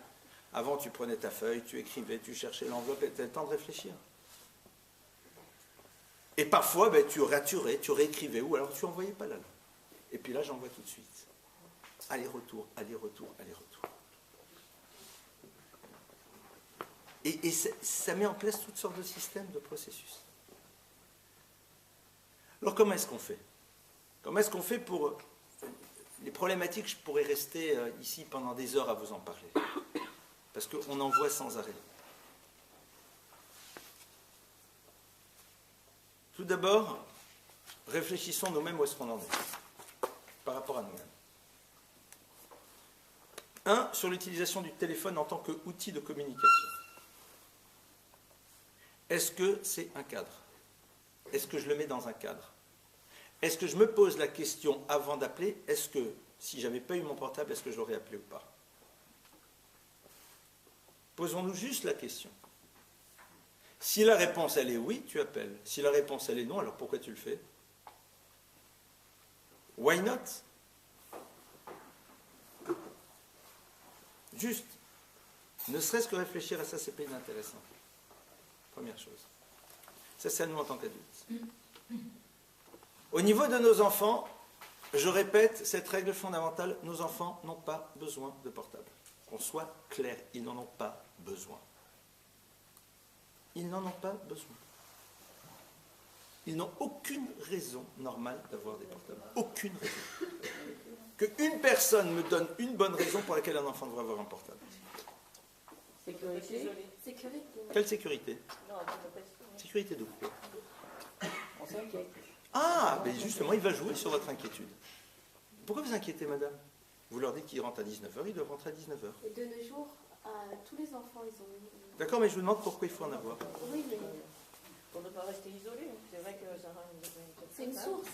Avant, tu prenais ta feuille, tu écrivais, tu cherchais l'enveloppe, et tu as le temps de réfléchir. Et parfois, ben, tu raturais, tu réécrivais, ou alors tu n'envoyais pas la langue. Et puis là, j'envoie tout de suite. Aller-retour, aller-retour, aller-retour. Et ça met en place toutes sortes de systèmes, de processus. Alors comment est-ce qu'on fait? Comment est-ce qu'on fait pour... Les problématiques, je pourrais rester ici pendant des heures à vous en parler. Parce qu'on en voit sans arrêt. Tout d'abord, réfléchissons nous-mêmes où est-ce qu'on en est, par rapport à nous-mêmes. 1. Sur l'utilisation du téléphone en tant qu'outil de communication. Est-ce que c'est un cadre? Est-ce que je le mets dans un cadre? Est-ce que je me pose la question avant d'appeler, est-ce que, si je n'avais pas eu mon portable, est-ce que je l'aurais appelé ou pas? Posons-nous juste la question. Si la réponse, elle est oui, tu appelles. Si la réponse, elle est non, alors pourquoi tu le fais? Why not? Juste. Ne serait-ce que réfléchir à ça, c'est pas inintéressant. Première chose. Ça, c'est à nous en tant qu'adultes. Au niveau de nos enfants, je répète cette règle fondamentale, nos enfants n'ont pas besoin de portable. Qu'on soit clair, ils n'en ont pas besoin. Ils n'en ont pas besoin. Ils n'ont aucune raison normale d'avoir des portables. Aucune raison. Qu'une personne me donne une bonne raison pour laquelle un enfant devrait avoir un portable. Sécurité. Quelle sécurité? Sécurité d'où? On s'inquiète. Ah, mais justement, il va jouer sur votre inquiétude. Pourquoi vous inquiétez, madame? Vous leur dites qu'ils rentrent à 19h, ils doivent rentrer à 19h. Et de nos jours, tous les enfants, ils ont... D'accord, mais je vous demande pourquoi il faut en avoir. Oui, mais Pour ne pas rester isolé. C'est vrai que ça rend c'est une source.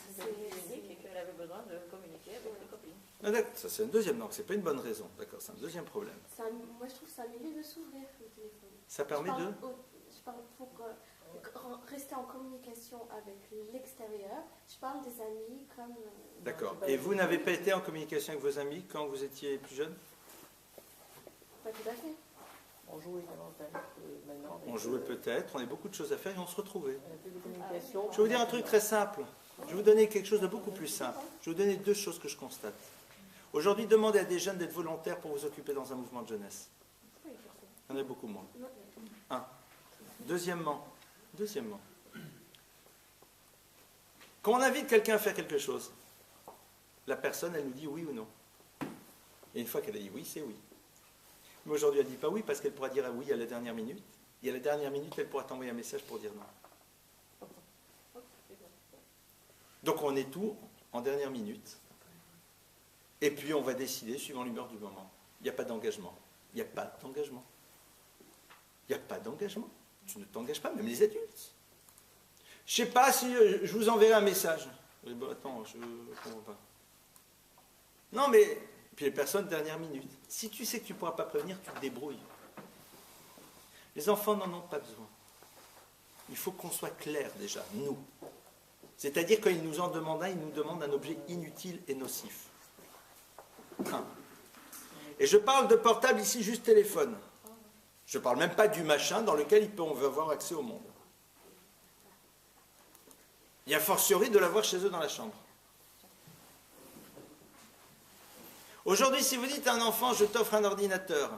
unique et qu'elle avait besoin de communiquer avec les copines. Ah, d'accord, ça c'est un deuxième, donc c'est pas une bonne raison. D'accord, c'est un deuxième problème. Moi, je trouve que c'est un milieu de s'ouvrir, le téléphone. Ça permet de... Je parle pour rester en communication avec l'extérieur. Je parle des amis comme... D'accord. Et vous n'avez pas été en communication avec vos amis quand vous étiez plus jeune? Pas tout à fait. On jouait davantage que maintenant. On jouait peut-être, on avait beaucoup de choses à faire et on se retrouvait. On a plus de communication. Je vais vous dire un truc très simple. Je vais vous donner quelque chose de beaucoup plus simple. Je vais vous donner deux choses que je constate. Aujourd'hui, demandez à des jeunes d'être volontaires pour vous occuper dans un mouvement de jeunesse. Il y en a beaucoup moins. Un. Deuxièmement, quand on invite quelqu'un à faire quelque chose, la personne, elle nous dit oui ou non. Et une fois qu'elle a dit oui, c'est oui. Mais aujourd'hui, elle ne dit pas oui parce qu'elle pourra dire oui à la dernière minute. Et à la dernière minute, elle pourra t'envoyer un message pour dire non. Donc on est tout en dernière minute. Et puis on va décider suivant l'humeur du moment. Il n'y a pas d'engagement. Il n'y a pas d'engagement. Il n'y a pas d'engagement. Tu ne t'engages pas, même les adultes. Je ne sais pas si je vous enverrai un message. Bon, attends, je ne comprends pas. Non, mais... Puis les personnes, dernière minute. Si tu sais que tu ne pourras pas prévenir, tu te débrouilles. Les enfants n'en ont pas besoin. Il faut qu'on soit clair déjà, nous. C'est-à-dire quand ils nous en demandent un, ils nous demandent un objet inutile et nocif. Un. Et je parle de portable ici, juste téléphone. Je ne parle même pas du machin dans lequel on veut avoir accès au monde. Il y a fortiori de l'avoir chez eux dans la chambre. Aujourd'hui, si vous dites à un enfant, je t'offre un ordinateur,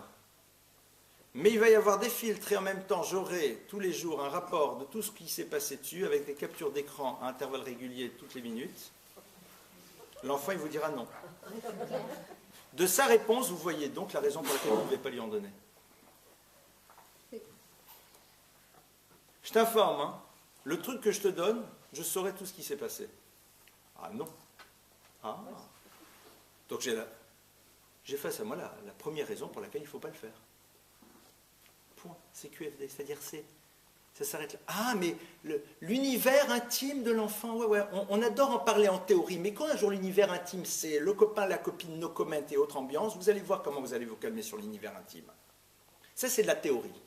mais il va y avoir des filtres et en même temps, j'aurai tous les jours un rapport de tout ce qui s'est passé dessus avec des captures d'écran à intervalles réguliers toutes les minutes, l'enfant, il vous dira non. De sa réponse, vous voyez donc la raison pour laquelle vous ne pouvez pas lui en donner. Je t'informe, hein, le truc que je te donne, je saurai tout ce qui s'est passé. Ah non. Ah. Donc j'ai face à moi la première raison pour laquelle il ne faut pas le faire. Point. C'est QFD, c'est-à-dire ça s'arrête là. Ah, mais l'univers intime de l'enfant, ouais, on adore en parler en théorie, mais quand un jour l'univers intime, c'est le copain, la copine, no comment et autres ambiances, vous allez voir comment vous allez vous calmer sur l'univers intime. Ça, c'est de la théorie.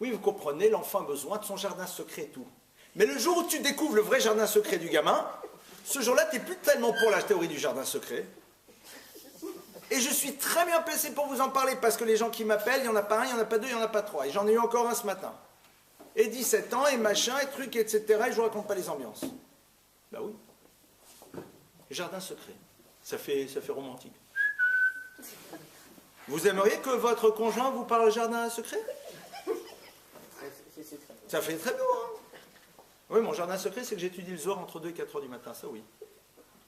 Oui, vous comprenez, l'enfant a besoin de son jardin secret et tout. Mais le jour où tu découvres le vrai jardin secret du gamin, ce jour-là, tu n'es plus tellement pour la théorie du jardin secret. Et je suis très bien placé pour vous en parler, parce que les gens qui m'appellent, il n'y en a pas un, il n'y en a pas deux, il n'y en a pas trois. Et j'en ai eu encore un ce matin. Et 17 ans, et machin, et trucs, etc. Et je ne vous raconte pas les ambiances. Bah oui. Jardin secret. Ça fait romantique. Vous aimeriez que votre conjoint vous parle jardin secret? Ça fait très beau, hein? Oui, mon jardin secret, c'est que j'étudie le soir entre 2 et 4 heures du matin, ça oui.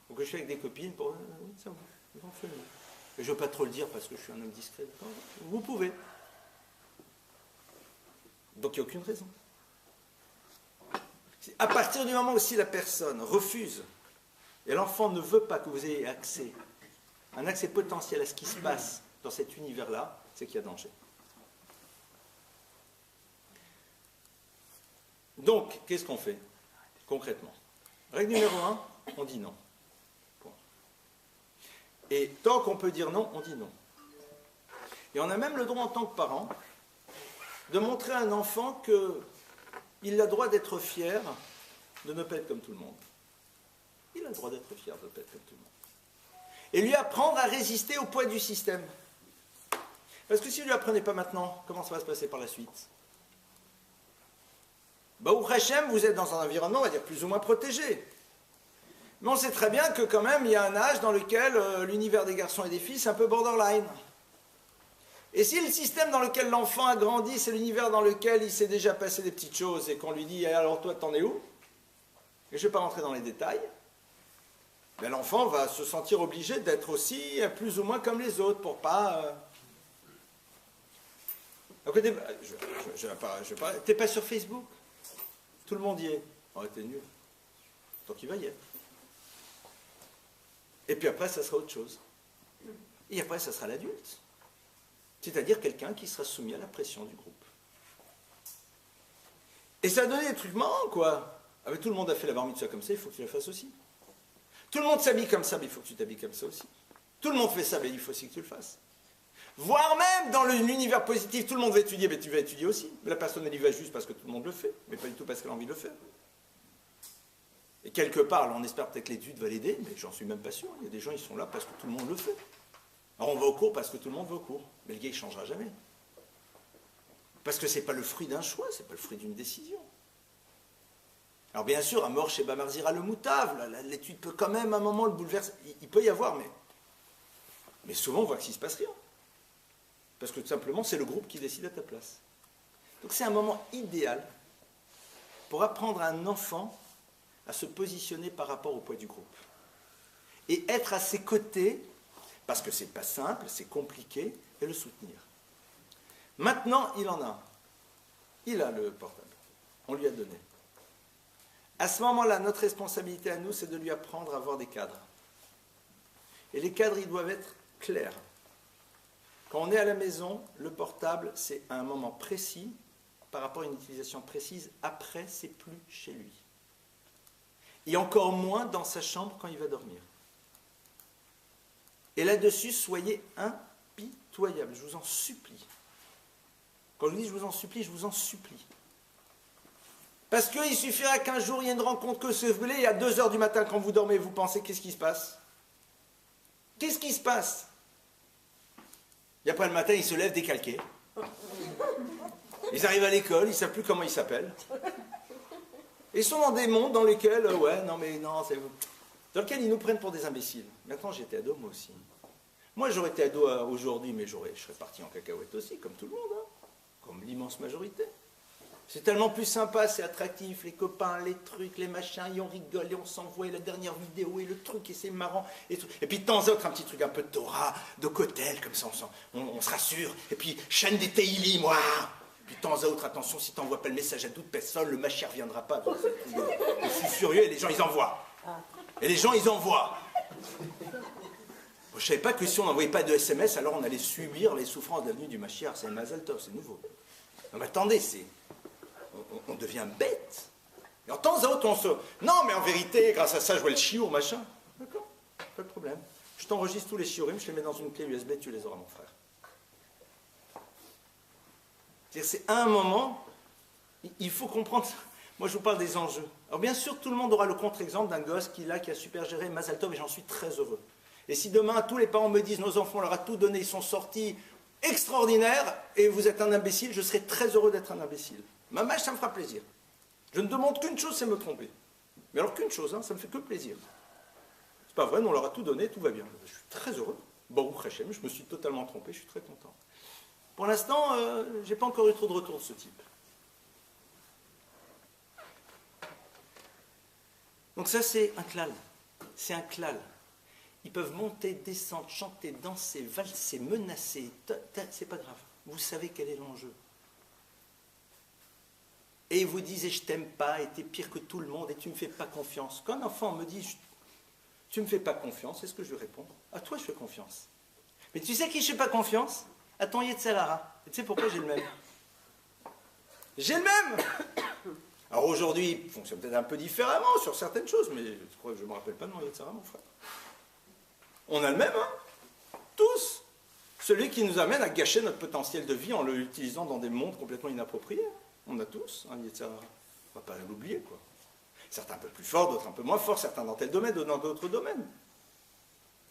Ou que je suis avec des copines pour... ça oui, j'en fais mieux. Et je ne veux pas trop le dire parce que je suis un homme discret. Vous pouvez. Donc il n'y a aucune raison. À partir du moment où si la personne refuse, et l'enfant ne veut pas que vous ayez accès, un accès potentiel à ce qui se passe dans cet univers-là, c'est qu'il y a danger. Donc, qu'est-ce qu'on fait concrètement? Règle numéro 1, on dit non. Point. Et tant qu'on peut dire non, on dit non. Et on a même le droit en tant que parent de montrer à un enfant qu'il a le droit d'être fier de ne pas être comme tout le monde. Il a le droit d'être fier de ne pas être comme tout le monde. Et lui apprendre à résister au poids du système. Parce que si vous ne lui apprenez pas maintenant, comment ça va se passer par la suite? Au Hachem, vous êtes dans un environnement, on va dire, plus ou moins protégé. Mais on sait très bien que quand même, il y a un âge dans lequel l'univers des garçons et des filles, c'est un peu borderline. Et si le système dans lequel l'enfant a grandi, c'est l'univers dans lequel il s'est déjà passé des petites choses, et qu'on lui dit, alors toi, t'en es où? Et je ne vais pas rentrer dans les détails, ben, l'enfant va se sentir obligé d'être aussi plus ou moins comme les autres, pour pas... T'es pas sur Facebook? Tout le monde y est. Oh, t'es nul. Tant qu'il va y être. Et puis après, ça sera autre chose. Et après, ça sera l'adulte. C'est-à-dire quelqu'un qui sera soumis à la pression du groupe. Et ça a donné des trucs marrants, quoi. Ah, mais tout le monde a fait la bar mitzvah comme ça, il faut que tu la fasses aussi. Tout le monde s'habille comme ça, mais il faut que tu t'habilles comme ça aussi. Tout le monde fait ça, mais il faut aussi que tu le fasses. Voire même dans l'univers positif, tout le monde va étudier, mais tu vas étudier aussi. Mais la personne, elle y va juste parce que tout le monde le fait, mais pas du tout parce qu'elle a envie de le faire. Et quelque part, on espère peut-être que l'étude va l'aider, mais j'en suis même pas sûr. Il y a des gens, ils sont là parce que tout le monde le fait. Alors on va au cours parce que tout le monde va au cours. Mais le gars, il ne changera jamais. Parce que ce n'est pas le fruit d'un choix, ce n'est pas le fruit d'une décision. Alors bien sûr, à mort chez Bamarzira le Moutave, l'étude peut quand même à un moment le bouleverser. Il peut y avoir, mais souvent on voit qu'il ne se passe rien. Parce que tout simplement, c'est le groupe qui décide à ta place. Donc c'est un moment idéal pour apprendre à un enfant à se positionner par rapport au poids du groupe. Et être à ses côtés, parce que c'est pas simple, c'est compliqué, et le soutenir. Maintenant, il en a un. Il a le portable. On lui a donné. À ce moment-là, notre responsabilité à nous, c'est de lui apprendre à avoir des cadres. Et les cadres, ils doivent être clairs. Quand on est à la maison, le portable, c'est à un moment précis, par rapport à une utilisation précise. Après, c'est plus chez lui. Et encore moins dans sa chambre quand il va dormir. Et là-dessus, soyez impitoyables, je vous en supplie. Quand je vous dis je vous en supplie, je vous en supplie. Parce qu'il suffira qu'un jour, il y ait une rencontre que ce voulez, et à 2 heures du matin, quand vous dormez, vous pensez, qu'est-ce qui se passe? Qu'est-ce qui se passe? Et après le matin, ils se lèvent décalqués. Ils arrivent à l'école, ils ne savent plus comment ils s'appellent. Ils sont dans des mondes dans lesquels, dans lesquels ils nous prennent pour des imbéciles. Maintenant, j'étais ado, moi aussi. Moi, j'aurais été ado aujourd'hui, mais je serais parti en cacahuète aussi, comme tout le monde, hein, comme l'immense majorité. C'est tellement plus sympa, c'est attractif, les copains, les trucs, les machins, et on rigole, et on s'envoie, et la dernière vidéo, et le truc, et c'est marrant. Et puis de temps en temps, un petit truc un peu de Torah, de Kotel, comme ça, on se rassure. Et puis, chaîne des Teilim, moi. Puis de temps en temps, attention, si tu n'envoies pas le message à toute personne, le Mashiach ne reviendra pas. Je suis furieux, et les gens, ils envoient. Et les gens, ils envoient. Je ne savais pas que si on n'envoyait pas de SMS, alors on allait subir les souffrances de la venue du Mashiach. C'est un Mazal Tov, c'est nouveau. Non mais attendez, on devient bête. Et en temps à autre, on se... Non, mais en vérité, grâce à ça, je vois le chiour, machin. D'accord, pas de problème. Je t'enregistre tous les chiorim, je les mets dans une clé USB, tu les auras, mon frère. C'est-à-dire, c'est à un moment, il faut comprendre... Moi, je vous parle des enjeux. Alors, bien sûr, tout le monde aura le contre-exemple d'un gosse qui a super géré Mazal Tov, et j'en suis très heureux. Et si demain, tous les parents me disent, nos enfants, on leur a tout donné, ils sont sortis extraordinaires, et vous êtes un imbécile, je serai très heureux d'être un imbécile. Mamache, ça me fera plaisir. Je ne demande qu'une chose, c'est me tromper. Mais alors qu'une chose, hein, ça me fait que plaisir. C'est pas vrai, on leur a tout donné, tout va bien. Je suis très heureux. Bon, Hachem, je me suis totalement trompé, je suis très content. Pour l'instant, je n'ai pas encore eu trop de retours de ce type. Donc ça, c'est un klal. C'est un klal. Ils peuvent monter, descendre, chanter, danser, valser, menacer. C'est pas grave. Vous savez quel est l'enjeu. Et ils vous disent, je t'aime pas, et t'es pire que tout le monde, et tu me fais pas confiance. Quand un enfant me dit, tu me fais pas confiance, c'est ce que je lui réponds. À toi, je fais confiance. Mais tu sais qui je fais pas confiance? À ton Yetzer-Hara. Et tu sais pourquoi j'ai le même? J'ai le même. Alors aujourd'hui, il fonctionne peut-être un peu différemment sur certaines choses, mais je crois que je ne me rappelle pas de mon Yetzer-Hara, mon frère. On a le même, hein? Tous. Celui qui nous amène à gâcher notre potentiel de vie en l'utilisant dans des mondes complètement inappropriés. On a tous un Yetzer-Hara. On ne va pas l'oublier, quoi. Certains un peu plus forts, d'autres un peu moins forts, certains dans tel domaine, d'autres dans d'autres domaines.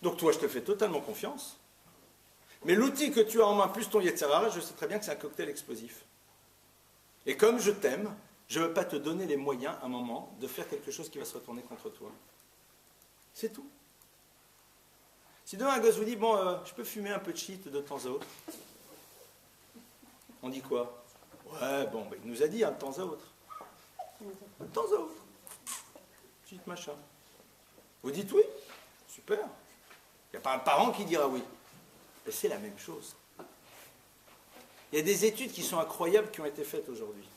Donc toi, je te fais totalement confiance. Mais l'outil que tu as en main, plus ton Yetzer-Hara, je sais très bien que c'est un cocktail explosif. Et comme je t'aime, je ne veux pas te donner les moyens, à un moment, de faire quelque chose qui va se retourner contre toi. C'est tout. Si demain un gosse vous dit, bon, je peux fumer un peu de shit de temps à autre, on dit quoi? Ouais, bon, ben, il nous a dit, hein, de temps à autre. De temps à autre. Shit, machin. Vous dites oui? Super. Il n'y a pas un parent qui dira oui. Et c'est la même chose. Il y a des études qui sont incroyables qui ont été faites aujourd'hui.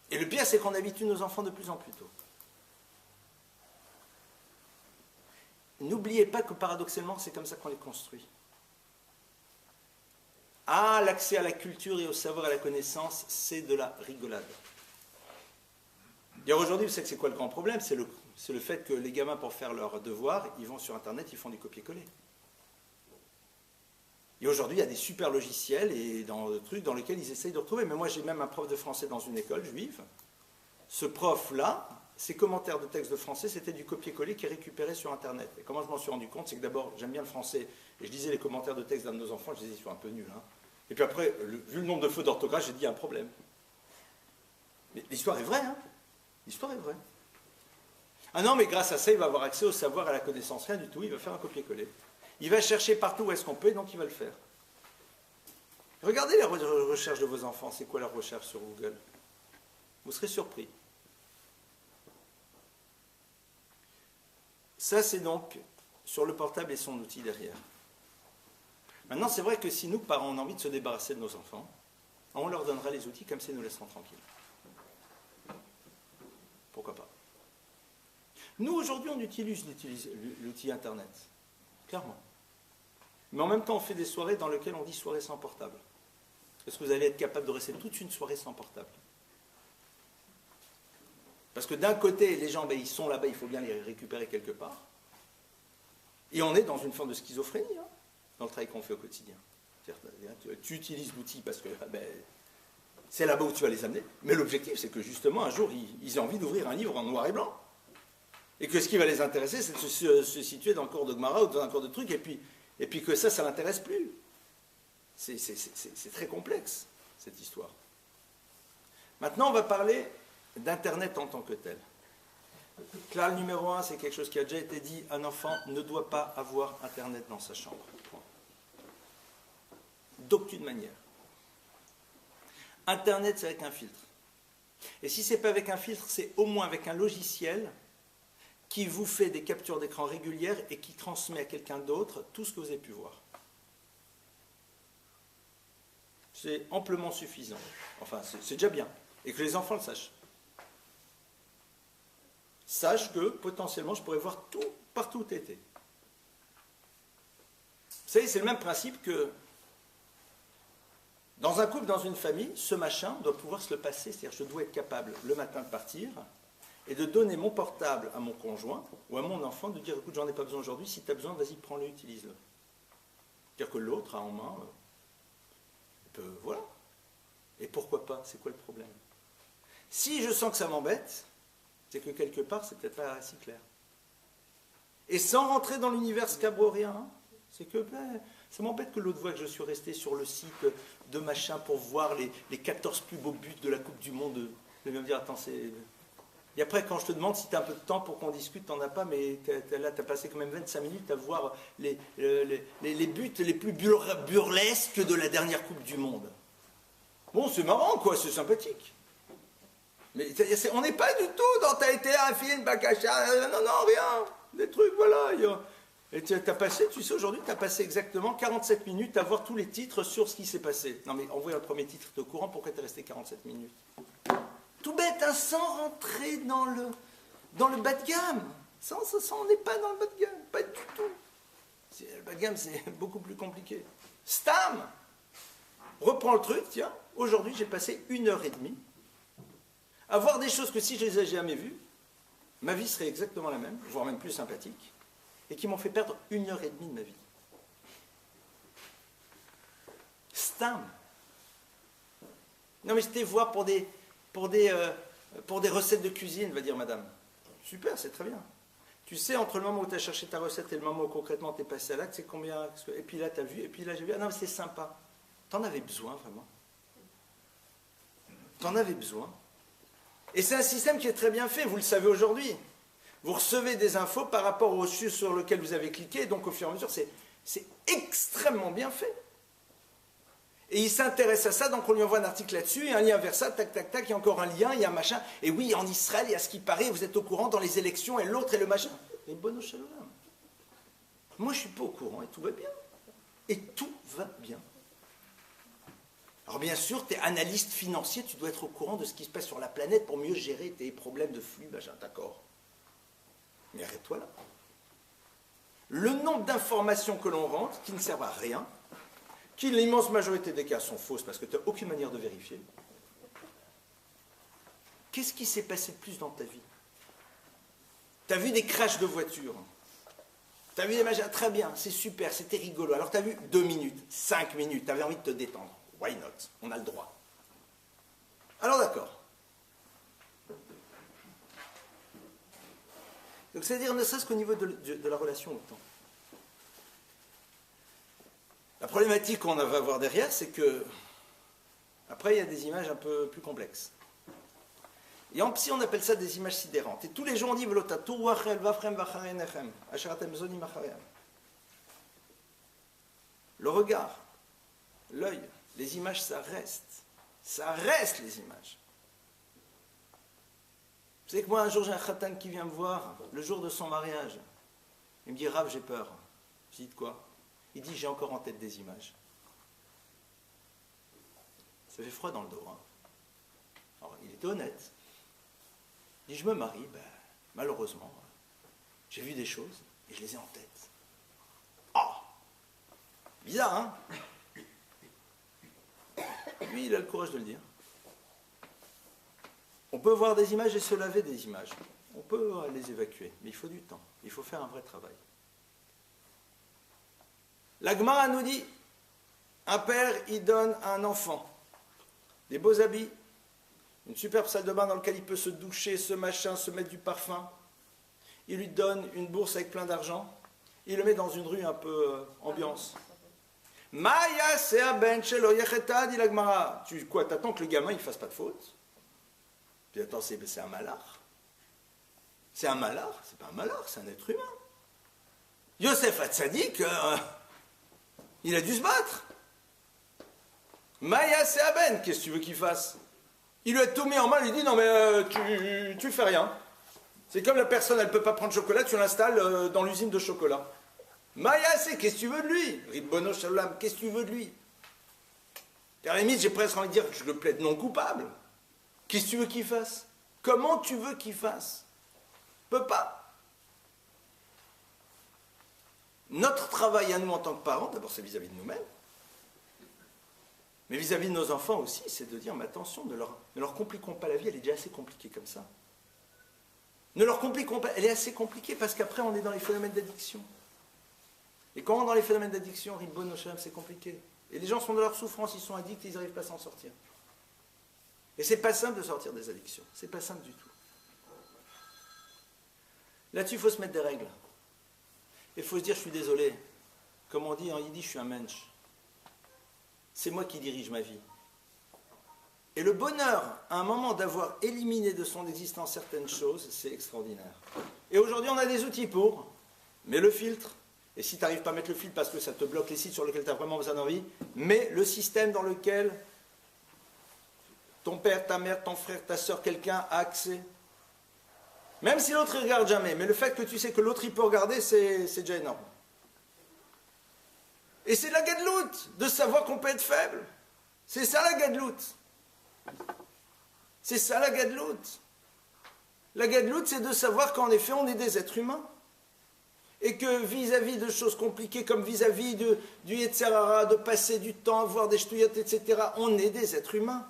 Et le pire, c'est qu'on habitue nos enfants de plus en plus tôt. N'oubliez pas que paradoxalement, c'est comme ça qu'on les construit. Ah, l'accès à la culture et au savoir et à la connaissance, c'est de la rigolade. Et aujourd'hui, vous savez que c'est quoi le grand problème? C'est le fait que les gamins, pour faire leurs devoirs, ils vont sur Internet, ils font du copier-coller. Et aujourd'hui, il y a des super logiciels et des trucs dans lesquels ils essayent de retrouver. Mais moi, j'ai même un prof de français dans une école juive. Ce prof-là, ses commentaires de texte de français, c'était du copier-coller qui est récupéré sur Internet. Et comment je m'en suis rendu compte? C'est que d'abord, j'aime bien le français, et je lisais les commentaires de texte d'un de nos enfants, je disais, ils sont un peu nuls. Hein. Et puis après, vu le nombre de fautes d'orthographe, j'ai dit, il y a un problème. Mais l'histoire est vraie, hein? L'histoire est vraie. Ah non, mais grâce à ça, il va avoir accès au savoir, à la connaissance, rien du tout, il va faire un copier-coller. Il va chercher partout où est-ce qu'on peut, et donc il va le faire. Regardez les recherches de vos enfants, c'est quoi leur recherche sur Google? Vous serez surpris. Ça, c'est donc sur le portable et son outil derrière. Maintenant, c'est vrai que si nous, parents, on a envie de se débarrasser de nos enfants, on leur donnera les outils comme ça, ils nous laisseront tranquilles. Pourquoi pas? Nous, aujourd'hui, on utilise l'outil Internet. Clairement. Mais en même temps, on fait des soirées dans lesquelles on dit soirée sans portable. Est-ce que vous allez être capable de rester toute une soirée sans portable? Parce que d'un côté, les gens, ben, ils sont là-bas, il faut bien les récupérer quelque part. Et on est dans une forme de schizophrénie, hein, dans le travail qu'on fait au quotidien. Tu utilises l'outil parce que ben, c'est là-bas où tu vas les amener. Mais l'objectif, c'est que justement, un jour, ils aient envie d'ouvrir un livre en noir et blanc. Et que ce qui va les intéresser, c'est de se situer dans le cours de Gemara ou dans un cours de trucs, et puis que ça ne l'intéresse plus. C'est très complexe, cette histoire. Maintenant, on va parler d'Internet en tant que tel. Là, le numéro 1, c'est quelque chose qui a déjà été dit, un enfant ne doit pas avoir Internet dans sa chambre. Point. D'aucune manière. Internet, c'est avec un filtre. Et si ce n'est pas avec un filtre, c'est au moins avec un logiciel qui vous fait des captures d'écran régulières et qui transmet à quelqu'un d'autre tout ce que vous avez pu voir. C'est amplement suffisant. Enfin, c'est déjà bien. Et que les enfants le sachent. Sache que, potentiellement, je pourrais voir tout, partout où tu étais. Vous savez, c'est le même principe que dans un couple, dans une famille, ce machin doit pouvoir se le passer. C'est-à-dire, je dois être capable, le matin, de partir et de donner mon portable à mon conjoint ou à mon enfant, de dire, écoute, j'en ai pas besoin aujourd'hui, si tu as besoin, vas-y, prends-le, utilise-le. C'est-à-dire que l'autre a en main, voilà. Et pourquoi pas? C'est quoi le problème? Si je sens que ça m'embête, c'est que quelque part, c'est peut-être pas si clair. Et sans rentrer dans l'univers scabrorien, hein, c'est que ça m'embête que l'autre fois que je suis resté sur le site de machin pour voir les 14 plus beaux buts de la Coupe du Monde. Je vais me dire, attends, c'est... Et après, quand je te demande si tu as un peu de temps pour qu'on discute, tu n'en as pas, mais là, tu as passé quand même 25 minutes à voir les buts les plus burlesques de la dernière Coupe du Monde. Bon, c'est marrant, quoi, c'est sympathique. Mais on n'est pas du tout dans t'as été un film, Bakacha, non, rien. Des trucs, voilà. Et tu as passé, tu sais, aujourd'hui, tu as passé exactement 47 minutes à voir tous les titres sur ce qui s'est passé. Non, mais en voyant le premier titre, tu es au courant, pourquoi tu es resté 47 minutes? Tout bête, hein, sans rentrer dans le bas de gamme. On n'est pas dans le bas de gamme, pas du tout. Le bas de gamme, c'est beaucoup plus compliqué. Stam! Reprends le truc, tiens. Aujourd'hui, j'ai passé 1h30 à voir des choses que si je les ai jamais vues, ma vie serait exactement la même, voire même plus sympathique, et qui m'ont fait perdre 1h30 de ma vie. Stam! Non mais j'étais voir pour des recettes de cuisine, va dire madame. Super, c'est très bien. Tu sais, entre le moment où tu as cherché ta recette et le moment où concrètement tu es passé à l'acte, c'est combien? Et puis là, tu as vu, et puis là, j'ai vu. Ah non, mais c'est sympa. T'en avais besoin, vraiment. T'en avais besoin. Et c'est un système qui est très bien fait, vous le savez aujourd'hui. Vous recevez des infos par rapport au sujet sur lequel vous avez cliqué, donc au fur et à mesure, c'est extrêmement bien fait. Et il s'intéresse à ça, donc on lui envoie un article là-dessus, et un lien vers ça, tac, tac, tac, il y a encore un lien, il y a un machin. Et oui, en Israël, il y a ce qui paraît, vous êtes au courant dans les élections, et l'autre, et le machin. Et bon au shalom. Moi, je ne suis pas au courant, et tout va bien. Et tout va bien. Alors bien sûr, tu es analyste financier, tu dois être au courant de ce qui se passe sur la planète pour mieux gérer tes problèmes de flux, machin, d'accord. Mais arrête-toi là. Le nombre d'informations que l'on rentre, qui ne servent à rien, qui l'immense majorité des cas sont fausses parce que tu n'as aucune manière de vérifier. Qu'est-ce qui s'est passé de plus dans ta vie? Tu as vu des crashs de voitures. Tu as vu des machins, très bien, c'est super, c'était rigolo. Alors tu as vu 2 minutes, 5 minutes, tu avais envie de te détendre. Why not? On a le droit. Alors d'accord. Donc c'est-à-dire ne serait-ce qu'au niveau de la relation au temps. La problématique qu'on va voir derrière, c'est que après il y a des images un peu plus complexes. Et en psy, on appelle ça des images sidérantes. Et tous les jours on dit le regard, l'œil, les images, ça reste. Ça reste les images. Vous savez que moi, un jour, j'ai un khatan qui vient me voir, le jour de son mariage. Il me dit, Rav, j'ai peur. Je dis, de quoi? Il dit, j'ai encore en tête des images. Ça fait froid dans le dos. Hein. Alors, il était honnête. Il dit, je me marie, ben, malheureusement, j'ai vu des choses et je les ai en tête. Oh! Bizarre, hein? Lui, il a le courage de le dire. On peut voir des images et se laver des images. On peut les évacuer, mais il faut du temps. Il faut faire un vrai travail. La Gemara nous dit, un père, il donne à un enfant des beaux habits, une superbe salle de bain dans laquelle il peut se doucher, se machin, se mettre du parfum. Il lui donne une bourse avec plein d'argent. Il le met dans une rue un peu ambiance. Maya sea ben shelo yecheta, dit la Gemara. Tu quoi, t'attends que le gamin il fasse pas de faute? Puis attends, c'est un malard. C'est un malard? C'est pas un malard, c'est un être humain. Yosef Hatzadik, il a dû se battre. Maya sea ben, qu'est-ce que tu veux qu'il fasse? Il lui a tout mis en main, il lui dit non mais tu fais rien. C'est comme la personne, elle ne peut pas prendre chocolat, tu l'installes dans l'usine de chocolat. Maya, c'est qu'est-ce que tu veux de lui? Ribbono Shalom, qu'est-ce que tu veux de lui? À la limite, j'ai presque envie de dire que je le plaide non coupable. Qu'est-ce que tu veux qu'il fasse? Comment tu veux qu'il fasse? Peut pas. Notre travail à nous en tant que parents, d'abord c'est vis-à-vis de nous-mêmes, mais vis-à-vis de nos enfants aussi, c'est de dire, mais attention, ne leur compliquons pas la vie, elle est déjà assez compliquée comme ça. Ne leur compliquons pas, elle est assez compliquée parce qu'après on est dans les phénomènes d'addiction. Et quand on est dans les phénomènes d'addiction, Ribbon Hashem, c'est compliqué. Et les gens sont dans leur souffrance, ils sont addicts et ils n'arrivent pas à s'en sortir. Et c'est pas simple de sortir des addictions. C'est pas simple du tout. Là-dessus, il faut se mettre des règles. Il faut se dire, je suis désolé. Comme on dit en yiddish, je suis un mensch. C'est moi qui dirige ma vie. Et le bonheur, à un moment, d'avoir éliminé de son existence certaines choses, c'est extraordinaire. Et aujourd'hui, on a des outils pour. Mets le filtre. Et si tu n'arrives pas à mettre le filtre parce que ça te bloque les sites sur lesquels tu as vraiment besoin d'envie, mets le système dans lequel ton père, ta mère, ton frère, ta soeur, quelqu'un a accès. Même si l'autre ne regarde jamais. Mais le fait que tu sais que l'autre il peut regarder, c'est déjà énorme. Et c'est la gadloute, de savoir qu'on peut être faible. C'est ça la gadloute. C'est ça la gadloute. La gadloute, c'est de savoir qu'en effet, on est des êtres humains. Et que vis-à-vis de choses compliquées, comme vis-à-vis du Yetzer Hara, de passer du temps à voir des ch'touillottes, etc., on est des êtres humains.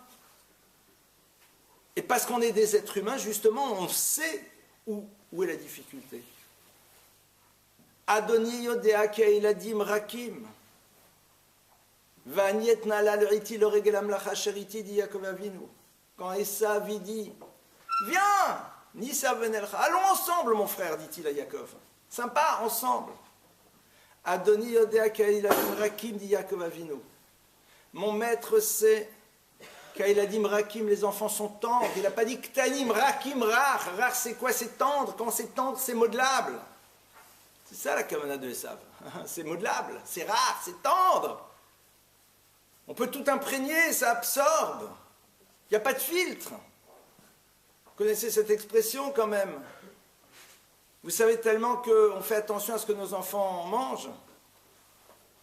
Et parce qu'on est des êtres humains, justement, on sait où est la difficulté. Adoni Yodea Keiladim Rakim. Vaniet Nalal Riti le Regelam Lachasheriti dit Yaakov Avinu. Quand Esav dit viens, Nisa Venelcha, allons ensemble, mon frère, dit-il à Yaakov. Sympa, ensemble. Adoni Yodea Keiladim Rakim dit Yaakov Avinu. Mon maître c'est Kailadim Rakim, les enfants sont tendres. Il n'a pas dit Ktanim Rakim Rach. Rach, c'est quoi? C'est tendre. Quand c'est tendre, c'est modelable. C'est ça la kavana de Esav. C'est modelable, c'est rare, c'est tendre. On peut tout imprégner, ça absorbe. Il n'y a pas de filtre. Vous connaissez cette expression quand même? Vous savez tellement qu'on fait attention à ce que nos enfants mangent.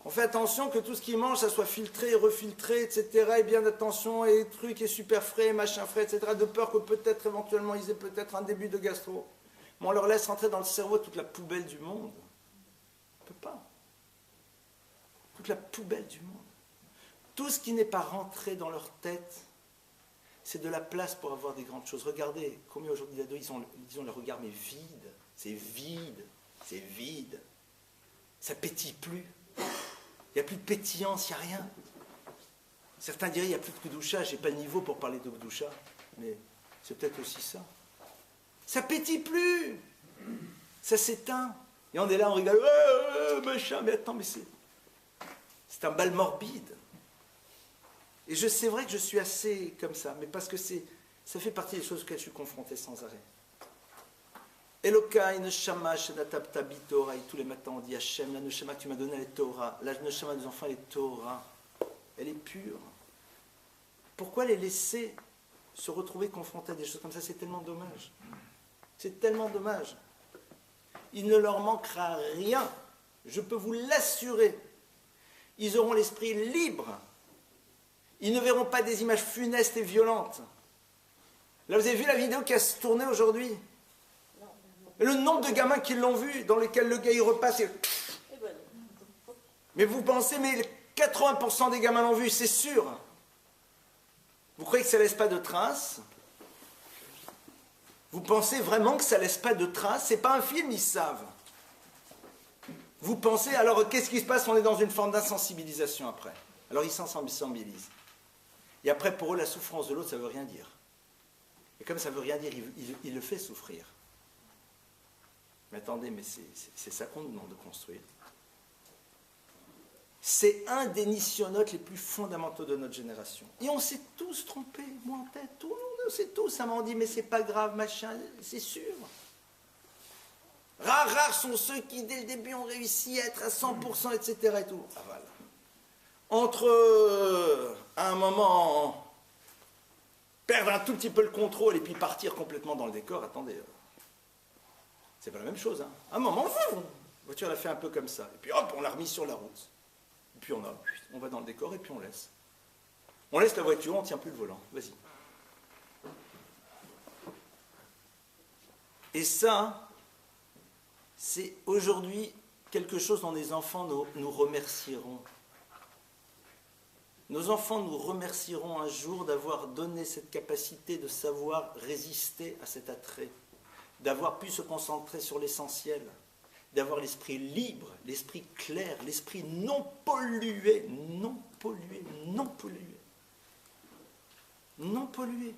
On fait attention que tout ce qu'ils mangent, ça soit filtré, refiltré, etc. Et bien attention, et trucs, et super frais, machin frais, etc. De peur que peut-être, éventuellement, ils aient peut-être un début de gastro. Mais on leur laisse rentrer dans le cerveau toute la poubelle du monde. On ne peut pas. Toute la poubelle du monde. Tout ce qui n'est pas rentré dans leur tête, c'est de la place pour avoir des grandes choses. Regardez combien aujourd'hui d'ados, ils ont le regard, mais vide. C'est vide. C'est vide. Ça pétille plus. Il n'y a plus de pétillance, il n'y a rien. Certains diraient, il n'y a plus de Kedusha, je n'ai pas le niveau pour parler de Kedusha, mais c'est peut-être aussi ça. Ça pétille plus, ça s'éteint. Et on est là, on rigole, machin, mais attends, mais c'est un bal morbide. Et c'est vrai que je suis assez comme ça, mais parce que ça fait partie des choses auxquelles je suis confronté sans arrêt. Elokai neshama shenatabta bitora, et tous les matins on dit Hachem, la neshama que tu m'as donnée elle est Torah, la neshama des enfants elle est Torah, elle est pure. Pourquoi les laisser se retrouver confrontés à des choses comme ça? C'est tellement dommage. C'est tellement dommage. Il ne leur manquera rien, je peux vous l'assurer. Ils auront l'esprit libre. Ils ne verront pas des images funestes et violentes. Là vous avez vu la vidéo qui a tourné aujourd'hui? Le nombre de gamins qui l'ont vu, dans lesquels le gars il repasse et... Mais vous pensez, mais 80% des gamins l'ont vu, c'est sûr. Vous croyez que ça ne laisse pas de traces? Vous pensez vraiment que ça ne laisse pas de traces? C'est pas un film, ils savent. Vous pensez, alors qu'est-ce qui se passe? On est dans une forme d'insensibilisation après. Alors ils s'insensibilisent. Et après, pour eux, la souffrance de l'autre, ça ne veut rien dire. Et comme ça ne veut rien dire, il le fait souffrir. Mais attendez, mais c'est ça qu'on nous demande de construire. C'est un des nissionotes les plus fondamentaux de notre génération. Et on s'est tous trompés, moi en tête, tout le monde, on sait tous. Ça m'a dit, mais c'est pas grave, machin, c'est sûr. Rares sont ceux qui, dès le début, ont réussi à être à 100%, etc. Et tout. Ah, voilà. Entre, à un moment, perdre un tout petit peu le contrôle et puis partir complètement dans le décor, attendez... C'est pas la même chose. Hein. À un moment, la voiture l'a fait un peu comme ça. Et puis hop, on l'a remis sur la route. Et puis on va dans le décor et puis on laisse. On laisse la voiture, on ne tient plus le volant. Vas-y. Et ça, c'est aujourd'hui quelque chose dont les enfants nous remercieront. Nos enfants nous remercieront un jour d'avoir donné cette capacité de savoir résister à cet attrait. D'avoir pu se concentrer sur l'essentiel, d'avoir l'esprit libre, l'esprit clair, l'esprit non pollué, non pollué, non pollué. non pollué.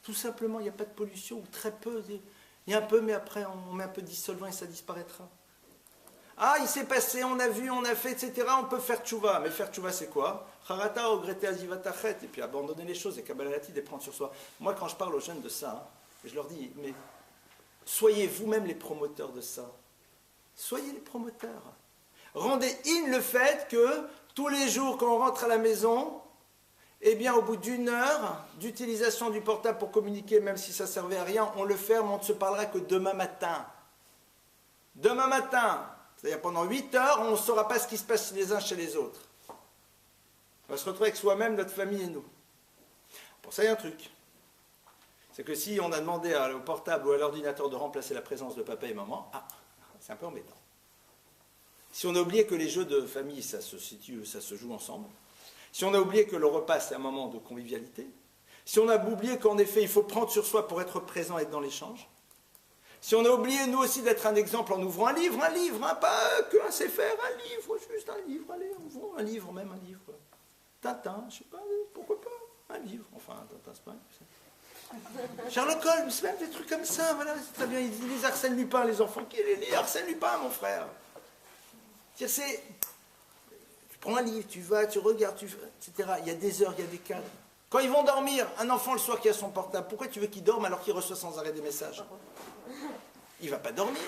Tout simplement, il n'y a pas de pollution, ou très peu. Il y a un peu, mais après, on met un peu de dissolvant et ça disparaîtra. Ah, il s'est passé, on a vu, on a fait, etc. On peut faire tchouva. Mais faire tchouva, c'est quoi? Charata, ogreté, azivatachet. Et puis abandonner les choses, et kabbalatid, et prendre sur soi. Moi, quand je parle aux jeunes de ça, hein, je leur dis, mais soyez vous-même les promoteurs de ça. Soyez les promoteurs. Rendez in le fait que tous les jours, quand on rentre à la maison, eh bien, au bout d'une heure d'utilisation du portable pour communiquer, même si ça ne servait à rien, on le ferme, on ne se parlera que demain matin. Demain matin, c'est-à-dire pendant 8 heures, on ne saura pas ce qui se passe les uns chez les autres. On va se retrouver avec soi-même, notre famille et nous. Pour ça, il y a un truc. C'est que si on a demandé au portable ou à l'ordinateur de remplacer la présence de papa et maman, c'est un peu embêtant. Si on a oublié que les jeux de famille, ça se joue ensemble, si on a oublié que le repas, c'est un moment de convivialité, si on a oublié qu'en effet, il faut prendre sur soi pour être présent et être dans l'échange, si on a oublié, nous aussi, d'être un exemple en ouvrant un livre, hein, pas qu'un sefer, un livre, juste un livre, allez, ouvrons un livre, même un livre. Tintin, je sais pas, pourquoi pas, un livre, enfin, Tintin, c'est pas Sherlock Holmes, même des trucs comme ça, voilà, c'est très bien, ils lisent Arsène Lupin, les enfants, qui les lit Arsène Lupin, mon frère. C'est... Tu prends un livre, tu vas, tu regardes, etc. Il y a des heures, il y a des cadres. Quand ils vont dormir, un enfant le soir qui a son portable, pourquoi tu veux qu'il dorme alors qu'il reçoit sans arrêt des messages? Il ne va pas dormir.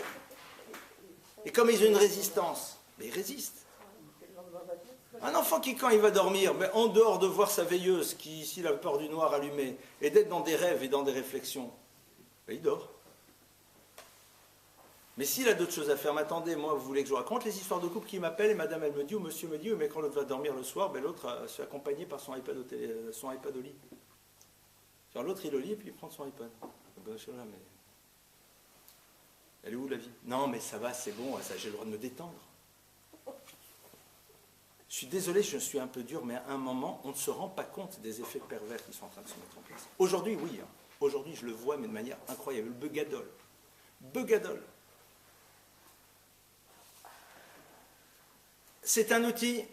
Et comme ils ont une résistance, mais ils résistent. Un enfant qui, quand il va dormir, mais en dehors de voir sa veilleuse, qui ici la peur du noir allumée, et d'être dans des rêves et dans des réflexions, ben, il dort. Mais s'il a d'autres choses à faire, mais attendez, moi, vous voulez que je vous raconte les histoires de couple qui m'appellent, et madame, elle me dit, ou monsieur me dit, mais quand l'autre va dormir le soir, ben, l'autre se fait accompagner par son iPad au lit. L'autre, il est au lit, et puis il prend son iPad. Ben, je suis là, mais... Elle est où la vie? Non, mais ça va, c'est bon, ça, j'ai le droit de me détendre. Je suis désolé, je suis un peu dur, mais à un moment, on ne se rend pas compte des effets pervers qui sont en train de se mettre en place. Aujourd'hui, oui. Hein. Aujourd'hui, je le vois, mais de manière incroyable. Le beugadol. Beugadol. C'est un outil.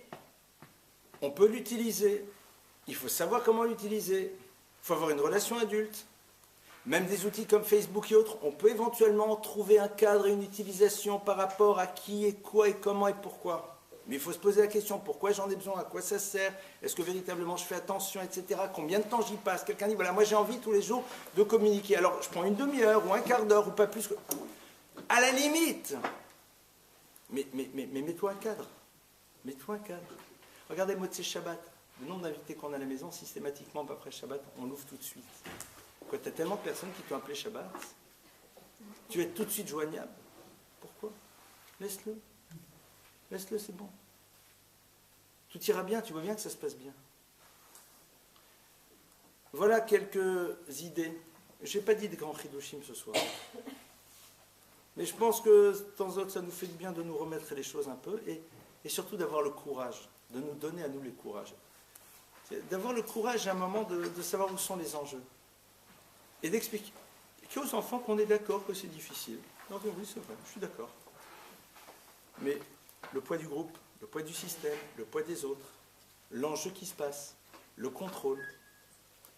On peut l'utiliser. Il faut savoir comment l'utiliser. Il faut avoir une relation adulte. Même des outils comme Facebook et autres, on peut éventuellement trouver un cadre et une utilisation par rapport à qui et quoi et comment et pourquoi. Mais il faut se poser la question, pourquoi j'en ai besoin, à quoi ça sert, est-ce que véritablement je fais attention, etc. Combien de temps j'y passe? Quelqu'un dit, voilà, moi j'ai envie tous les jours de communiquer. Alors je prends une demi-heure ou un quart d'heure ou pas plus. À la limite. Mais mets-toi un cadre. Mets-toi un cadre. Regardez Motzei Shabbat. Le nombre d'invités qu'on a à la maison, systématiquement, après Shabbat, on l'ouvre tout de suite. Quand tu as tellement de personnes qui t'ont appelé Shabbat, tu es tout de suite joignable. Pourquoi? Laisse-le. Laisse-le, c'est bon. Tout ira bien, tu vois bien que ça se passe bien. Voilà quelques idées. Je n'ai pas dit de grands chidushim ce soir. Mais je pense que de temps en temps, ça nous fait du bien de nous remettre les choses un peu et surtout d'avoir le courage, de nous donner à nous le courage. D'avoir le courage à un moment de savoir où sont les enjeux. Et d'expliquer aux enfants qu'on est d'accord que c'est difficile. Non, oui, c'est vrai, je suis d'accord. Mais le poids du groupe, le poids du système, le poids des autres, l'enjeu qui se passe, le contrôle,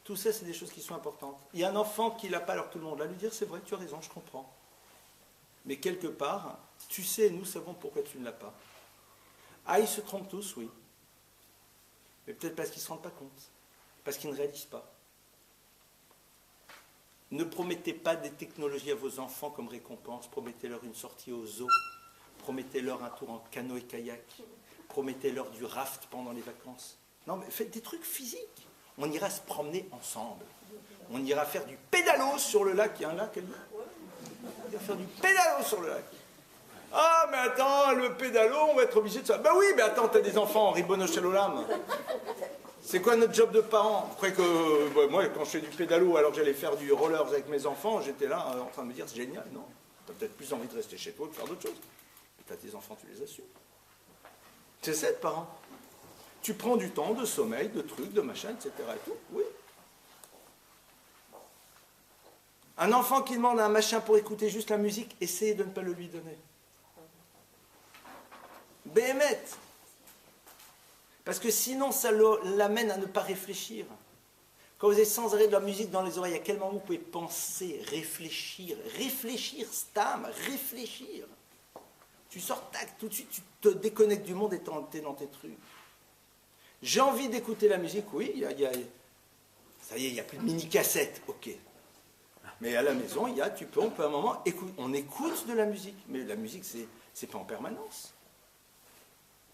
tout ça, c'est des choses qui sont importantes. Il y a un enfant qui ne l'a pas, alors tout le monde l'a, lui dire, c'est vrai, tu as raison, je comprends. Mais quelque part, tu sais, nous savons pourquoi tu ne l'as pas. Ah, ils se trompent tous, oui. Mais peut-être parce qu'ils ne se rendent pas compte, parce qu'ils ne réalisent pas. Ne promettez pas des technologies à vos enfants comme récompense. Promettez-leur une sortie au zoo. Promettez-leur un tour en canot et kayak. Promettez-leur du raft pendant les vacances. Non, mais faites des trucs physiques. On ira se promener ensemble. On ira faire du pédalo sur le lac. Il y a un lac, elle dit. On ira faire du pédalo sur le lac. Ah, mais attends, le pédalo, on va être obligé de ça. Ben oui, mais attends, t'as des enfants, ribono shel olam. C'est quoi notre job de parents? Après que moi, quand je fais du pédalo, alors que j'allais faire du rollers avec mes enfants, j'étais là en train de me dire, c'est génial, non? T'as peut-être plus envie de rester chez toi que de faire d'autres choses. Mais t'as tes enfants, tu les assumes. C'est ça être parent. Tu prends du temps de sommeil, de trucs, de machin, etc. et tout, oui. Un enfant qui demande un machin pour écouter juste la musique, essayez de ne pas le lui donner. Béhémet. Parce que sinon, ça l'amène à ne pas réfléchir. Quand vous avez sans arrêt de la musique dans les oreilles, à quel moment vous pouvez penser, réfléchir, stam, réfléchir. Tu sors, tac, tout de suite, tu te déconnectes du monde et t'es dans tes trucs. J'ai envie d'écouter la musique, oui, ça y est, il n'y a plus de mini-cassette, ok. Mais à la maison, on peut à un moment, on écoute de la musique, mais la musique, c'est pas en permanence.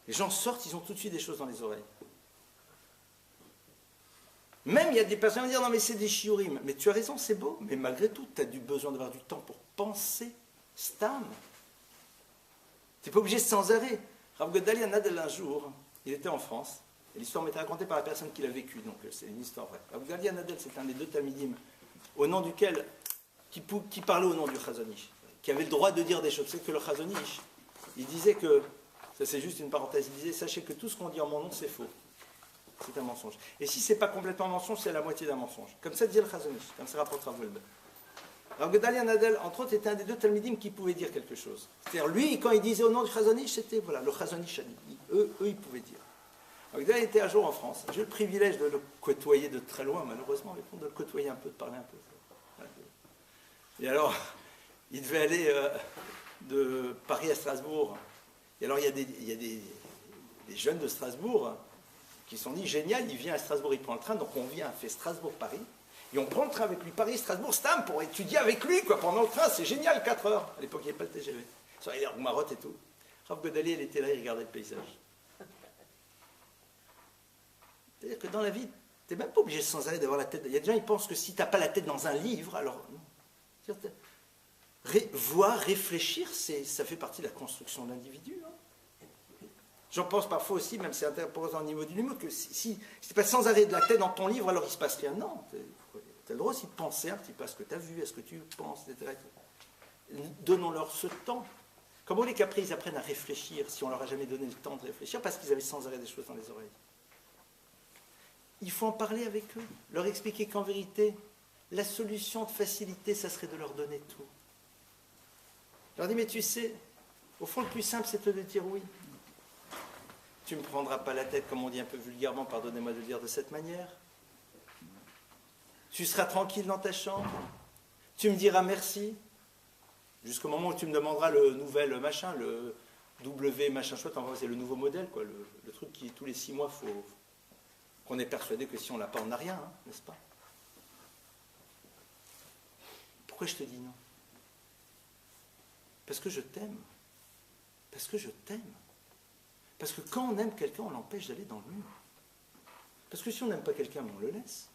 Les gens sortent, ils ont tout de suite des choses dans les oreilles. Même, il y a des personnes qui vont dire, non mais c'est des shiurim. Mais tu as raison, c'est beau, mais malgré tout, tu as besoin d'avoir du temps pour penser, stam. Tu n'es pas obligé sans arrêt. Rav Gedalia Nadel, un jour, il était en France, et l'histoire m'était racontée par la personne qui l'a vécue, donc c'est une histoire vraie. Rav Gedalia Nadel, c'est un des deux Talmidim, au nom duquel, qui parlait au nom du Chazon Ish, qui avait le droit de dire des choses. C'est que le Chazon Ish, il disait que, ça c'est juste une parenthèse, il disait, sachez que tout ce qu'on dit en mon nom, c'est faux. C'est un mensonge. Et si ce n'est pas complètement un mensonge, c'est la moitié d'un mensonge. Comme ça disait le Chazon Ish, comme ça rapporte Rav Wolbe. Alors Gedalia Nadel, entre autres, était un des deux Talmidim qui pouvait dire quelque chose. C'est-à-dire, lui, quand il disait au nom du Chazon Ish, c'était, voilà, le Chazon Ish a dit. Eux, ils pouvaient dire. Alors Gedalia était un jour en France. J'ai eu le privilège de le côtoyer de très loin, malheureusement, mais de le côtoyer un peu, de parler un peu. Et alors, il devait aller de Paris à Strasbourg. Et alors, il y a des jeunes de Strasbourg qui se sont dit, génial, il vient à Strasbourg, il prend le train, donc on vient, fait Strasbourg-Paris, et on prend le train avec lui, Paris-Strasbourg, Stam, pour étudier avec lui, quoi, pendant le train, c'est génial, 4 heures. À l'époque, il n'y avait pas le TGV. Ça, il y a les marottes et tout. Rav Gedalia, il était là, il regardait le paysage. C'est-à-dire que dans la vie, tu n'es même pas obligé sans arrêt d'avoir la tête. Il y a des gens qui pensent que si tu n'as pas la tête dans un livre, alors non. Voir, réfléchir, ça fait partie de la construction de l'individu. Hein. J'en pense parfois aussi, même c'est intéressant au niveau du humour, que si tu n'es pas sans arrêt de la tête dans ton livre, alors il ne se passe rien. Non, tu as le droit aussi de penser un petit peu à ce que tu as vu, à ce que tu penses, etc. Donnons-leur ce temps. Comment les qu'après ils apprennent à réfléchir si on ne leur a jamais donné le temps de réfléchir parce qu'ils avaient sans arrêt des choses dans les oreilles. Il faut en parler avec eux, leur expliquer qu'en vérité, la solution de facilité, ça serait de leur donner tout. Je leur dis, mais tu sais, au fond, le plus simple, c'est de dire oui. Tu ne me prendras pas la tête, comme on dit un peu vulgairement, pardonnez-moi de le dire de cette manière. Tu seras tranquille dans ta chambre. Tu me diras merci. Jusqu'au moment où tu me demanderas le nouvel machin, le W machin chouette, enfin, c'est le nouveau modèle, quoi, le truc qui, tous les 6 mois, faut qu'on est persuadé que si on ne l'a pas, on n'a rien, hein, n'est-ce pas? Pourquoi je te dis non? Parce que je t'aime. Parce que je t'aime. Parce que quand on aime quelqu'un, on l'empêche d'aller dans le mur. Parce que si on n'aime pas quelqu'un, on le laisse.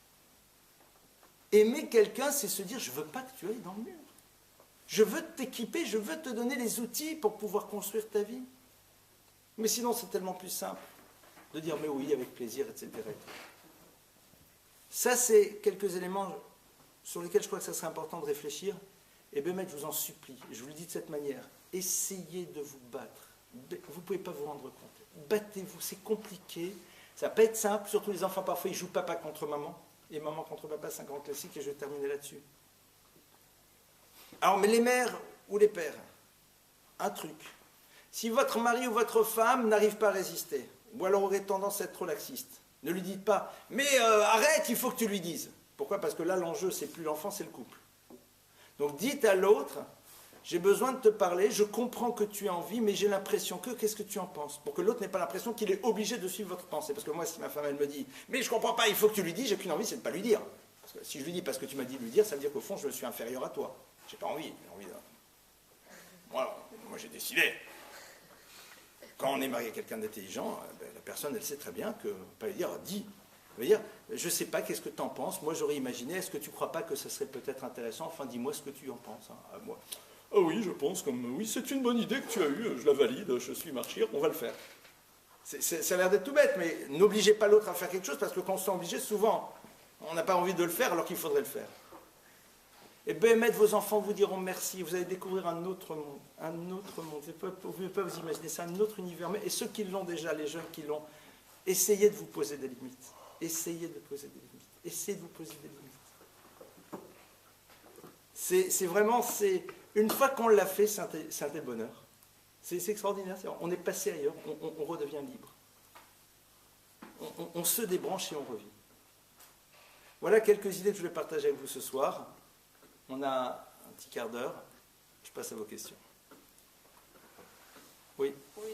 Aimer quelqu'un, c'est se dire, je ne veux pas que tu ailles dans le mur. Je veux t'équiper, je veux te donner les outils pour pouvoir construire ta vie. Mais sinon, c'est tellement plus simple de dire, mais oui, avec plaisir, etc. Ça, c'est quelques éléments sur lesquels je crois que ça serait important de réfléchir. Et Bémet, je vous en supplie, je vous le dis de cette manière, essayez de vous battre. Vous ne pouvez pas vous rendre compte. Battez-vous, c'est compliqué. Ça va pas être simple, surtout les enfants, parfois, ils jouent papa contre maman. Et maman contre papa, c'est un grand classique, et je vais terminer là-dessus. Alors, mais les mères ou les pères, un truc. Si votre mari ou votre femme n'arrive pas à résister, ou alors aurait tendance à être trop laxiste, ne lui dites pas, mais arrête, il faut que tu lui dises. Pourquoi? Parce que là, l'enjeu, c'est plus l'enfant, c'est le couple. Donc, dites à l'autre, j'ai besoin de te parler, je comprends que tu as envie, mais j'ai l'impression que, qu'est-ce que tu en penses? Pour que l'autre n'ait pas l'impression qu'il est obligé de suivre votre pensée. Parce que moi, si ma femme, elle me dit, mais je comprends pas, il faut que tu lui dises, j'ai qu'une envie, c'est de ne pas lui dire. Parce que si je lui dis parce que tu m'as dit de lui dire, ça veut dire qu'au fond, je suis inférieur à toi. J'ai pas envie, j'ai envie de... Moi j'ai décidé. Quand on est marié à quelqu'un d'intelligent, la personne, elle sait très bien que, pas lui dire, dis. Elle va dire, je ne sais pas, qu'est-ce que tu en penses? Moi, j'aurais imaginé, est-ce que tu ne crois pas que ça serait peut-être intéressant? Enfin, dis-moi ce que tu en penses. Hein, à moi. Ah oui, je pense, oui, c'est une bonne idée que tu as eue, je la valide, je suis marchir, on va le faire. Ça a l'air d'être tout bête, mais n'obligez pas l'autre à faire quelque chose, parce que quand on se sent obligé, souvent, on n'a pas envie de le faire alors qu'il faudrait le faire. Et Bémet, vos enfants vous diront merci, vous allez découvrir un autre monde, vous ne pouvez pas vous imaginer, c'est un autre univers. Et ceux qui l'ont déjà, les jeunes qui l'ont, essayez de vous poser des limites. Essayez de poser des limites. Essayez de vous poser des limites. C'est vraiment, une fois qu'on l'a fait, c'est un tel bonheur. C'est extraordinaire. On est passé ailleurs, on redevient libre. On se débranche et on revit. Voilà quelques idées que je voulais partager avec vous ce soir. On a un petit quart d'heure. Je passe à vos questions. Oui. Oui,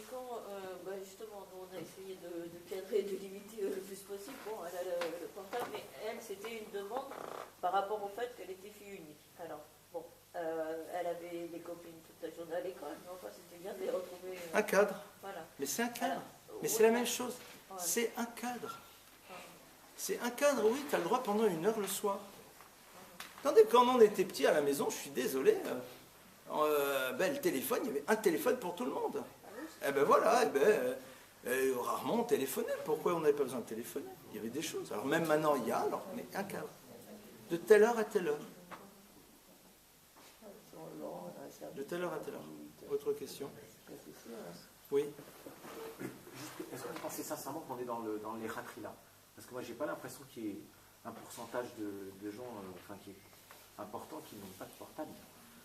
justement, nous on a essayé de cadrer, de limiter le plus possible. Bon, elle a le portable, mais elle, c'était une demande par rapport au fait qu'elle était fille unique. Alors, bon, elle avait des copines toute la journée à l'école, mais enfin, c'était bien de les retrouver. Un cadre. Voilà. Mais c'est un cadre. Alors, Mais ouais, c'est la même chose. Ouais. C'est un cadre. C'est un cadre, oui, tu as le droit pendant 1 heure le soir. Attendez, quand on était petit à la maison, je suis désolé, le téléphone, il y avait un téléphone pour tout le monde. Eh ben voilà, rarement on téléphonait. Pourquoi on n'avait pas besoin de téléphoner? Il y avait des choses. Alors même maintenant, il y a, alors, mais un cadre. De telle heure à telle heure. De telle heure à telle heure. Autre question? Oui. Est-ce que vous pensez sincèrement qu'on est dans les rateries là? Parce que moi, j'ai pas l'impression qu'il y ait un pourcentage de gens qui est important qui n'ont pas de portable.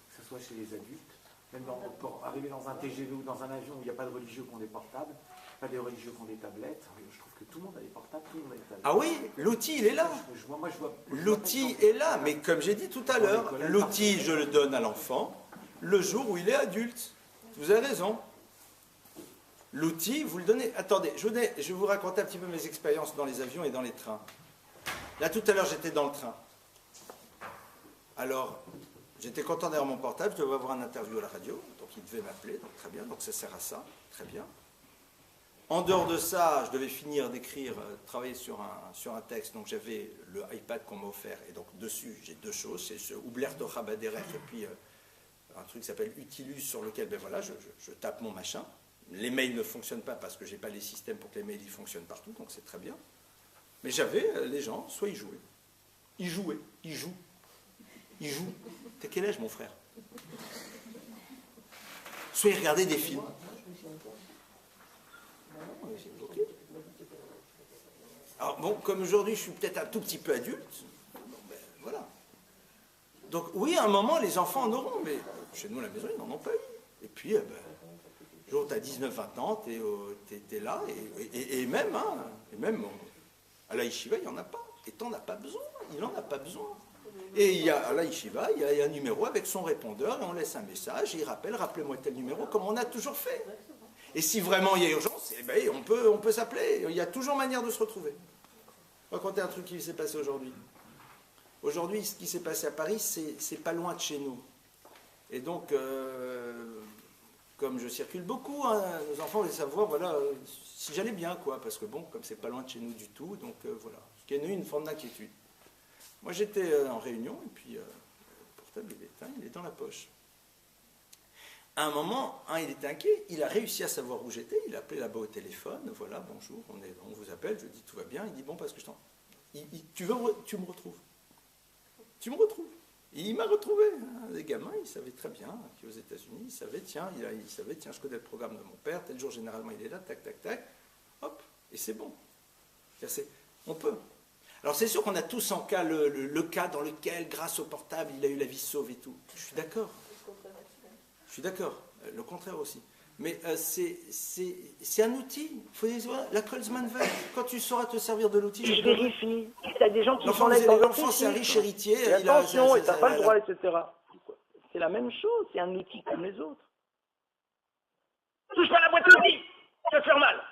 Que ce soit chez les adultes, même pour arriver dans un TGV ou dans un avion où il n'y a pas de religieux qui ont des portables, pas des religieux qui ont des tablettes. Je trouve que tout le monde a des portables, tout le monde a des tablettes. Ah oui, l'outil, il est là. L'outil est là, mais comme j'ai dit tout à l'heure, l'outil, je le donne à l'enfant le jour où il est adulte. Vous avez raison. L'outil, vous le donnez. Attendez, je vais vous raconter un petit peu mes expériences dans les avions et dans les trains. Là, tout à l'heure, j'étais dans le train. Alors, j'étais content d'avoir mon portable, je devais avoir un interview à la radio, donc il devait m'appeler, donc très bien, donc ça sert à ça, très bien. En dehors de ça, je devais finir d'écrire, travailler sur un texte, donc j'avais le iPad qu'on m'a offert, et donc dessus, j'ai 2 choses, c'est ce Oublerto Rabaderech, et puis un truc qui s'appelle Utilus, sur lequel, ben voilà, je tape mon machin. Les mails ne fonctionnent pas parce que je n'ai pas les systèmes pour que les mails ils fonctionnent partout, donc c'est très bien. Mais j'avais les gens, soit ils jouaient. Ils jouaient, ils jouent. Ils jouent. T'as quel âge, mon frère? Soit ils regardaient des films. Alors bon, comme aujourd'hui je suis peut-être un tout petit peu adulte, bon, ben, voilà. Donc oui, à un moment, les enfants en auront, mais chez nous à la maison, ils n'en ont pas eu. Et puis, le jour où tu as 19-20 ans, tu es là, et même, à la yeshiva, il n'y en a pas. Et tu n'en as pas besoin, il n'en a pas besoin. Et à la yeshiva, il y a un numéro avec son répondeur, et on laisse un message, et il rappelle, rappelez-moi tel numéro, comme on a toujours fait. Et si vraiment il y a urgence, eh ben, on peut s'appeler, il y a toujours manière de se retrouver. Je vais raconter un truc qui s'est passé aujourd'hui. Aujourd'hui, ce qui s'est passé à Paris, c'est pas loin de chez nous. Et donc, comme je circule beaucoup, hein, nos enfants voulaient savoir, voilà, si j'allais bien, quoi, parce que bon, comme c'est pas loin de chez nous du tout, donc voilà. Ce qui a eu une forme d'inquiétude. Moi, j'étais en réunion, et puis le portable, il est éteint, il est dans la poche. À un moment, il était inquiet, il a réussi à savoir où j'étais, il a appelé là-bas au téléphone, voilà, bonjour, on vous appelle, je dis tout va bien, il dit bon, parce que je t'en... tu me retrouves. Tu me retrouves. Il m'a retrouvé. Hein. Les gamins, ils savaient très bien qu'aux États-Unis, ils savaient, tiens, je connais le programme de mon père, tel jour, généralement, il est là, tac, tac, tac, hop, et c'est bon. On peut. Alors, c'est sûr qu'on a tous en cas le cas dans lequel, grâce au portable, il a eu la vie sauve et tout. Je suis d'accord. Je suis d'accord. Le contraire aussi. Mais c'est un outil. Il faut dire, la Kolzmann Welt, quand tu sauras te servir de l'outil... Je vérifie. Il y a des gens qui sont là dans l'enfant, c'est un riche héritier. Et attention, et t'as pas le droit, etc. C'est la même chose, c'est un outil comme les autres. Touche pas la boîte à outils, ça va te faire mal.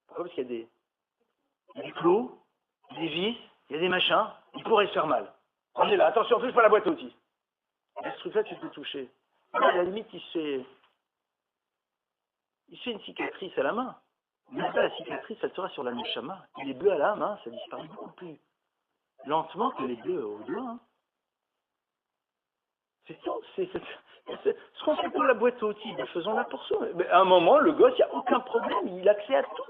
Pourquoi? Parce qu'il y a des clous, des vis, il y a des machins, il pourrait se faire mal. On est là, attention, touche pas la boîte à outils. Et ce truc-là, tu peux toucher. À la limite, il se fait une cicatrice à la main. Mais ça, la cicatrice, elle sera sur la neshama. Les bleus à la main, ça disparaît beaucoup plus lentement que les bleus au doigt. Hein. C'est tout. Ce qu'on fait pour la boîte à outils, faisons-la pour ça. Mais à un moment, le gosse, il n'y a aucun problème, il a accès à tout.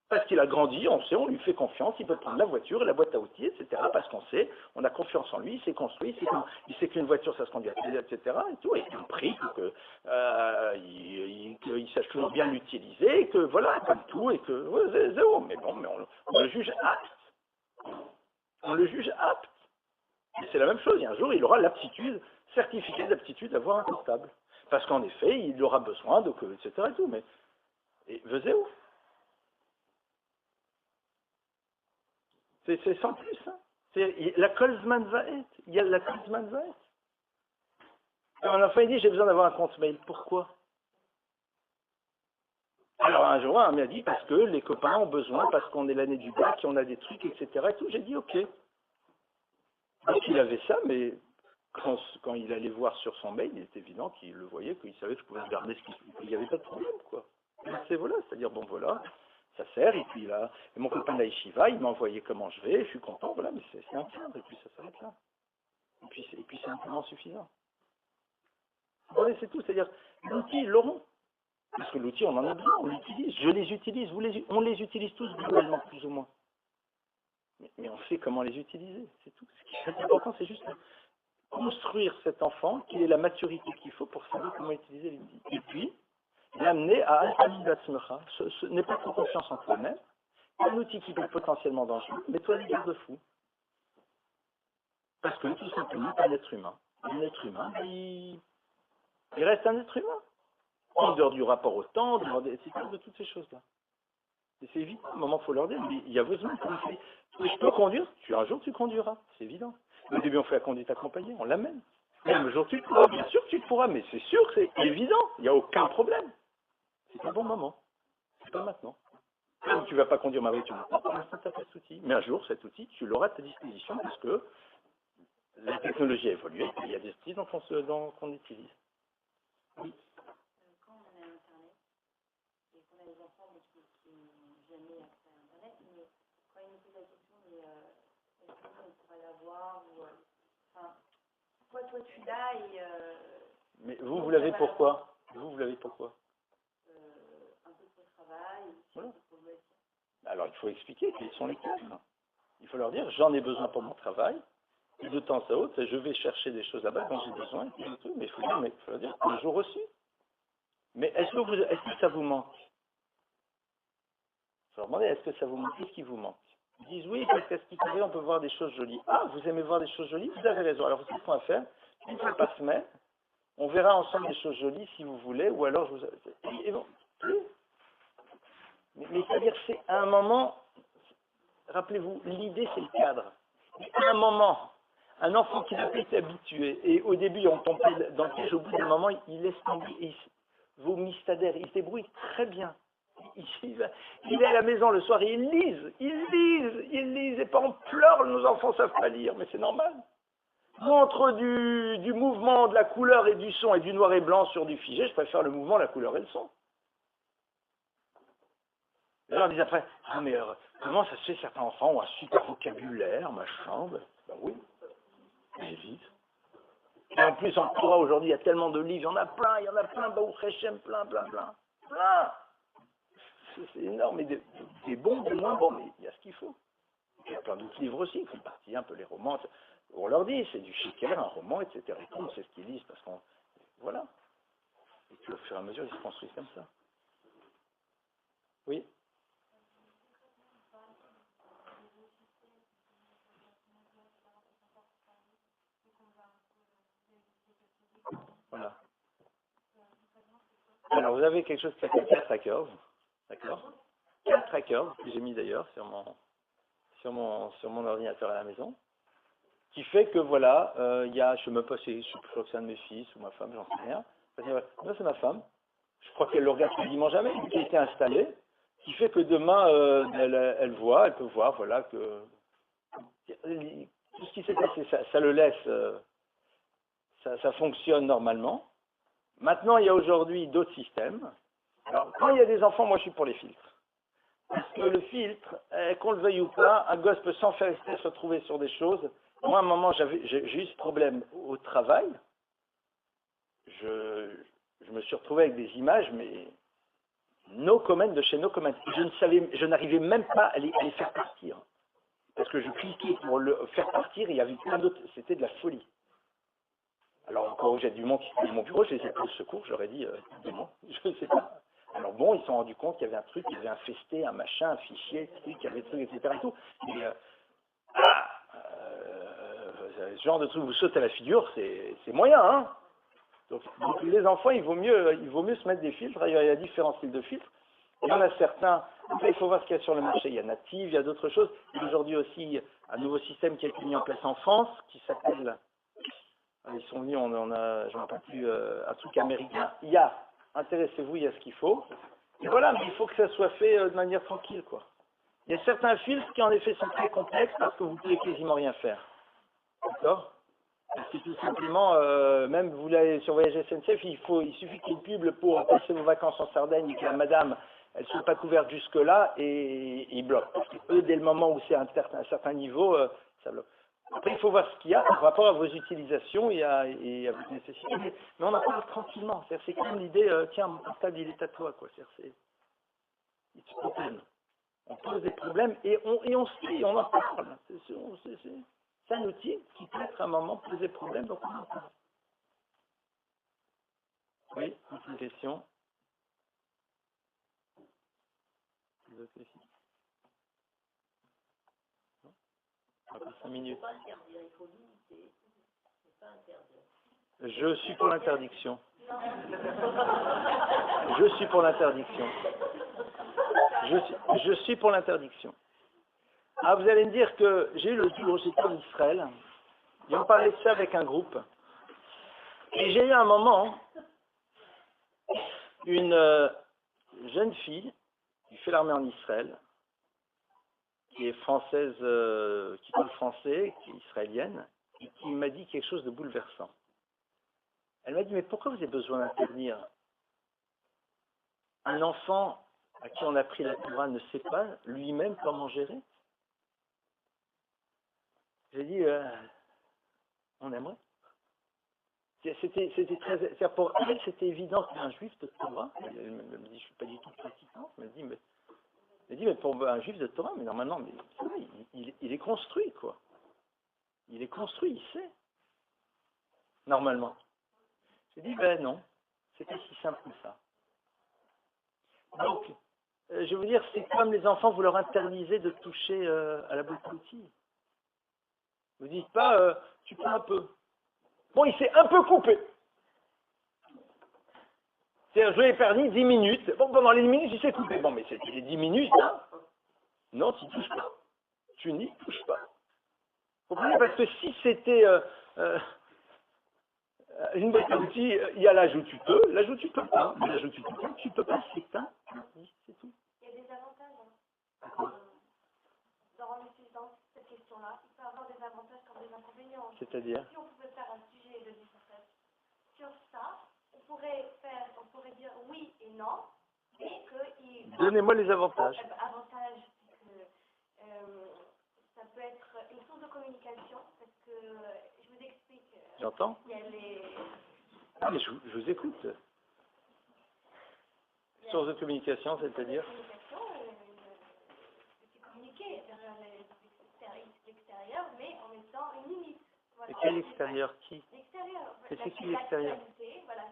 Parce qu'il a grandi, on sait, on lui fait confiance, il peut prendre la voiture et la boîte à outils, etc. Parce qu'on sait, on a confiance en lui, il s'est construit, il sait qu'une voiture, ça se conduit, etc. Et tout, et compris qu'il sache toujours bien l'utiliser, et que voilà, comme tout, et que c'est zéro. Mais bon, on le juge apte. On le juge apte. Et c'est la même chose, et un jour, il aura l'aptitude, certificat d'aptitude d'avoir un portable. Parce qu'en effet, il aura besoin, donc, etc. Et tout, mais zéro. C'est sans plus. Hein. La Kolzman va être. Il y a la Kolzman va être. Un enfant, il dit, j'ai besoin d'avoir un compte mail. Pourquoi? Alors un jour, un m'a dit, parce que les copains ont besoin, parce qu'on est l'année du bac, on a des trucs, etc. Et tout. J'ai dit, ok. Donc il avait ça, mais quand il allait voir sur son mail, il était évident qu'il le voyait, qu'il savait que je pouvais regarder ce qu'il n'y avait pas de problème, quoi. C'est voilà, c'est-à-dire, bon voilà, ça sert, et puis là, et mon copain de la Yeshiva, il m'a envoyé comment je vais, je suis content, voilà, mais c'est un cadre, et puis ça s'arrête là. Et puis c'est amplement suffisant. Voilà, c'est tout, c'est-à-dire, l'outil, ils l'auront. Parce que l'outil, on en a besoin, on l'utilise, je les utilise, on les utilise tous globalement, plus ou moins. Mais on sait comment les utiliser, c'est tout. Ce qui est important, c'est juste construire cet enfant, qu'il ait la maturité qu'il faut pour savoir comment utiliser l'outil. Et puis, l'amener à Al-Hamidatzmecha. Ce n'est pas trop confiance en toi-même. Un outil qui peut être potentiellement dangereux, mais toi, les garde-fous. Parce que, tout simplement, un être humain. Un être humain, il reste un être humain. En dehors du rapport au temps, de toutes ces choses-là. Et c'est évident, à un moment, il faut leur dire, mais il y a besoin de je peux conduire, un jour tu conduiras, c'est évident. Au début, on fait la conduite accompagnée, on l'amène. Un jour tu pourras, bien sûr que tu pourras, mais c'est sûr, c'est évident, il n'y a aucun problème. C'est un bon moment, c'est pas maintenant. Comme tu ne vas pas conduire ma voiture maintenant, pour l'instant, tu n'as pas cet outil. Mais un jour, cet outil, tu l'auras à ta disposition parce que la technologie a évolué, et il y a des outils qu'on utilise. Oui. Quand on est à Internet, et qu'on a des enfants qui n'ont jamais accès à Internet, mais quand ils nous posent la question, est-ce qu'on pourra l'avoir ou, enfin, toi tu l'as et... mais vous l'avez pourquoi? Vous l'avez pourquoi? Un peu pour le travail, et puis voilà. pour le loisir. Alors il faut expliquer quels sont les cadres. Il faut leur dire, j'en ai besoin pour mon travail, et de temps à autre, je vais chercher des choses là-bas quand j'ai besoin, mais il faut leur dire, un jour aussi. Mais est-ce que ça vous manque? Je leur demander, est-ce que ça vous manque? Qu'est-ce qui vous manque? Ils disent oui, parce qu'à ce qui paraît, on peut voir des choses jolies. Ah, vous aimez voir des choses jolies? Vous avez raison. Alors, c'est ce qu'on va faire. Une fois par semaine, on verra ensemble des choses jolies si vous voulez, ou alors je vous... Et bon, mais c'est-à-dire, c'est à un moment, rappelez-vous, l'idée, c'est le cadre. À un moment, un enfant qui n'a pas été habitué, et au début, on tombe dans le piège, au bout d'un moment, il laisse tomber, vos mystadères, il se débrouille très bien. Il est à la maison le soir et il lise, et pas on pleure, nos enfants ne savent pas lire, mais c'est normal. Entre du mouvement, de la couleur et du son, et du noir et blanc sur du figé, je préfère le mouvement, la couleur et le son. Et alors, on dit après, ah mais comment ça se fait, certains enfants ont un super vocabulaire, machin, ben oui, ils vivent. Et en plus, en Torah aujourd'hui, il y a tellement de livres, il y en a plein, Baruch Hashem, plein. C'est énorme, et des bons, des moins bons, mais il y a ce qu'il faut. Il y a plein d'autres livres aussi, qui font partie un peu les romans. On leur dit, c'est du chiquer, un roman, etc. Et tout, on sait ce qu'ils lisent, parce qu'on... Voilà. Et puis au fur et à mesure, ils se construisent comme ça. Oui. Voilà. Alors, vous avez quelque chose qui s'appelle 4 hackers. D'accord. 4 hackers, que j'ai mis d'ailleurs sur mon ordinateur à la maison, qui fait que voilà, il y a, je ne sais pas si je crois que c'est un de mes fils ou ma femme, j'en sais rien. Ça, c'est ma femme. Je crois qu'elle le regarde quasiment jamais, qui a été installé, qui fait que demain, elle peut voir, voilà, que tout ce qui s'est passé, ça le laisse, ça fonctionne normalement. Maintenant, il y a aujourd'hui d'autres systèmes. Alors, quand il y a des enfants, moi je suis pour les filtres. Parce que le filtre, qu'on le veuille ou pas, un gosse peut sans faire exprès se retrouver sur des choses. Moi, à un moment, j'ai eu ce problème au travail. Je me suis retrouvé avec des images, mais no comment de chez no comment. Je n'arrivais même pas à les faire partir. Parce que je cliquais pour le faire partir et il y avait plein d'autres. C'était de la folie. Alors, quand j'ai du monde qui était dans mon bureau, j'ai essayé de secours, j'aurais dit, je ne sais pas. Alors bon, ils se sont rendus compte qu'il y avait un truc, il y avait infesté, un machin, un fichier, qu'il y avait des trucs, etc. Et tout. Mais, ce genre de truc vous saute à la figure, c'est moyen, hein. Donc les enfants, il vaut mieux se mettre des filtres, il y a différents styles de filtres. Il y en a certains, après il faut voir ce qu'il y a sur le marché. Il y a Native, il y a d'autres choses. Il y a aujourd'hui aussi un nouveau système qui a été mis en place en France, qui s'appelle, ils sont venus, on a, je ne me rappelle plus, un truc américain. Il y a, intéressez-vous, il y a ce qu'il faut. Et voilà, mais il faut que ça soit fait de manière tranquille, quoi. Il y a certains filtres qui en effet sont très complexes parce que vous ne pouvez quasiment rien faire. D'accord? Parce que tout simplement, même vous l'avez sur Voyage SNCF, il suffit qu'il y ait une pub pour passer vos vacances en Sardaigne et que la madame, elle ne soit pas couverte jusque-là et il bloque. Parce que eux, dès le moment où c'est un certain niveau, ça bloque. Après, il faut voir ce qu'il y a par rapport à vos utilisations et à votre nécessité. Mais on en parle tranquillement. C'est comme l'idée, tiens, mon portable, il est à toi, quoi. C'est open. On pose des problèmes et on suit, on en parle. C'est un outil qui peut être à un moment poser problème, donc on en parle. Oui, une question. D'autres questions? Non? Après 5 minutes. Il ne faut pas interdire, il faut limiter. Il ne faut pas interdire. Je suis pour l'interdiction. Je suis pour l'interdiction. Je suis pour l'interdiction. Ah, vous allez me dire que j'ai eu le tour, j'étais en Israël, et on parlait de ça avec un groupe. Et j'ai eu un moment, une jeune fille qui fait l'armée en Israël, qui est française, qui parle français, qui est israélienne, et qui m'a dit quelque chose de bouleversant. Elle m'a dit, mais pourquoi vous avez besoin d'interdire? Un enfant à qui on a pris la Torah ne sait pas lui-même comment gérer? J'ai dit, on aimerait. C'était très, pour elle, c'était évident qu'un juif de Torah, elle me dit, je ne suis pas du tout pratiquant, elle me dit, mais pour un juif de Torah, mais normalement, mais, il est construit, quoi. Il est construit, il sait. Normalement. J'ai dit, ben non, c'est pas si simple que ça. Donc, je veux vous dire, c'est comme les enfants, vous leur interdisez de toucher à la boîte à outils. Vous ne dites pas, tu peux un peu. Bon, il s'est un peu coupé. C'est-à-dire, je lui ai permis 10 minutes. Bon, pendant les 10 minutes, il s'est coupé. Bon, mais c'était les 10 minutes, hein. Non, tu n'y touches pas. Tu n'y touches pas. Vous comprenez? Parce que si c'était une boîte à outils, il y a l'âge où tu peux, l'âge où tu peux pas. L'âge où tu peux pas, c'est ça. C'est tout. Il y a des avantages. Dans cette question-là, il peut y avoir des avantages comme des inconvénients. C'est-à-dire? Si on pouvait faire un sujet de dissertation sur ça, on pourrait dire oui et non, et que... Donnez-moi les avantages. Avantage, c'est que ça peut être une source de communication, parce que je vous explique. J'entends? Il y a les... Ah, mais je vous écoute. Source de communication, c'est-à-dire? Communiquer vers l'extérieur, mais en mettant une limite. Voilà. Et quel extérieur? Qui? L'extérieur. C'est qui l'extérieur? Voilà.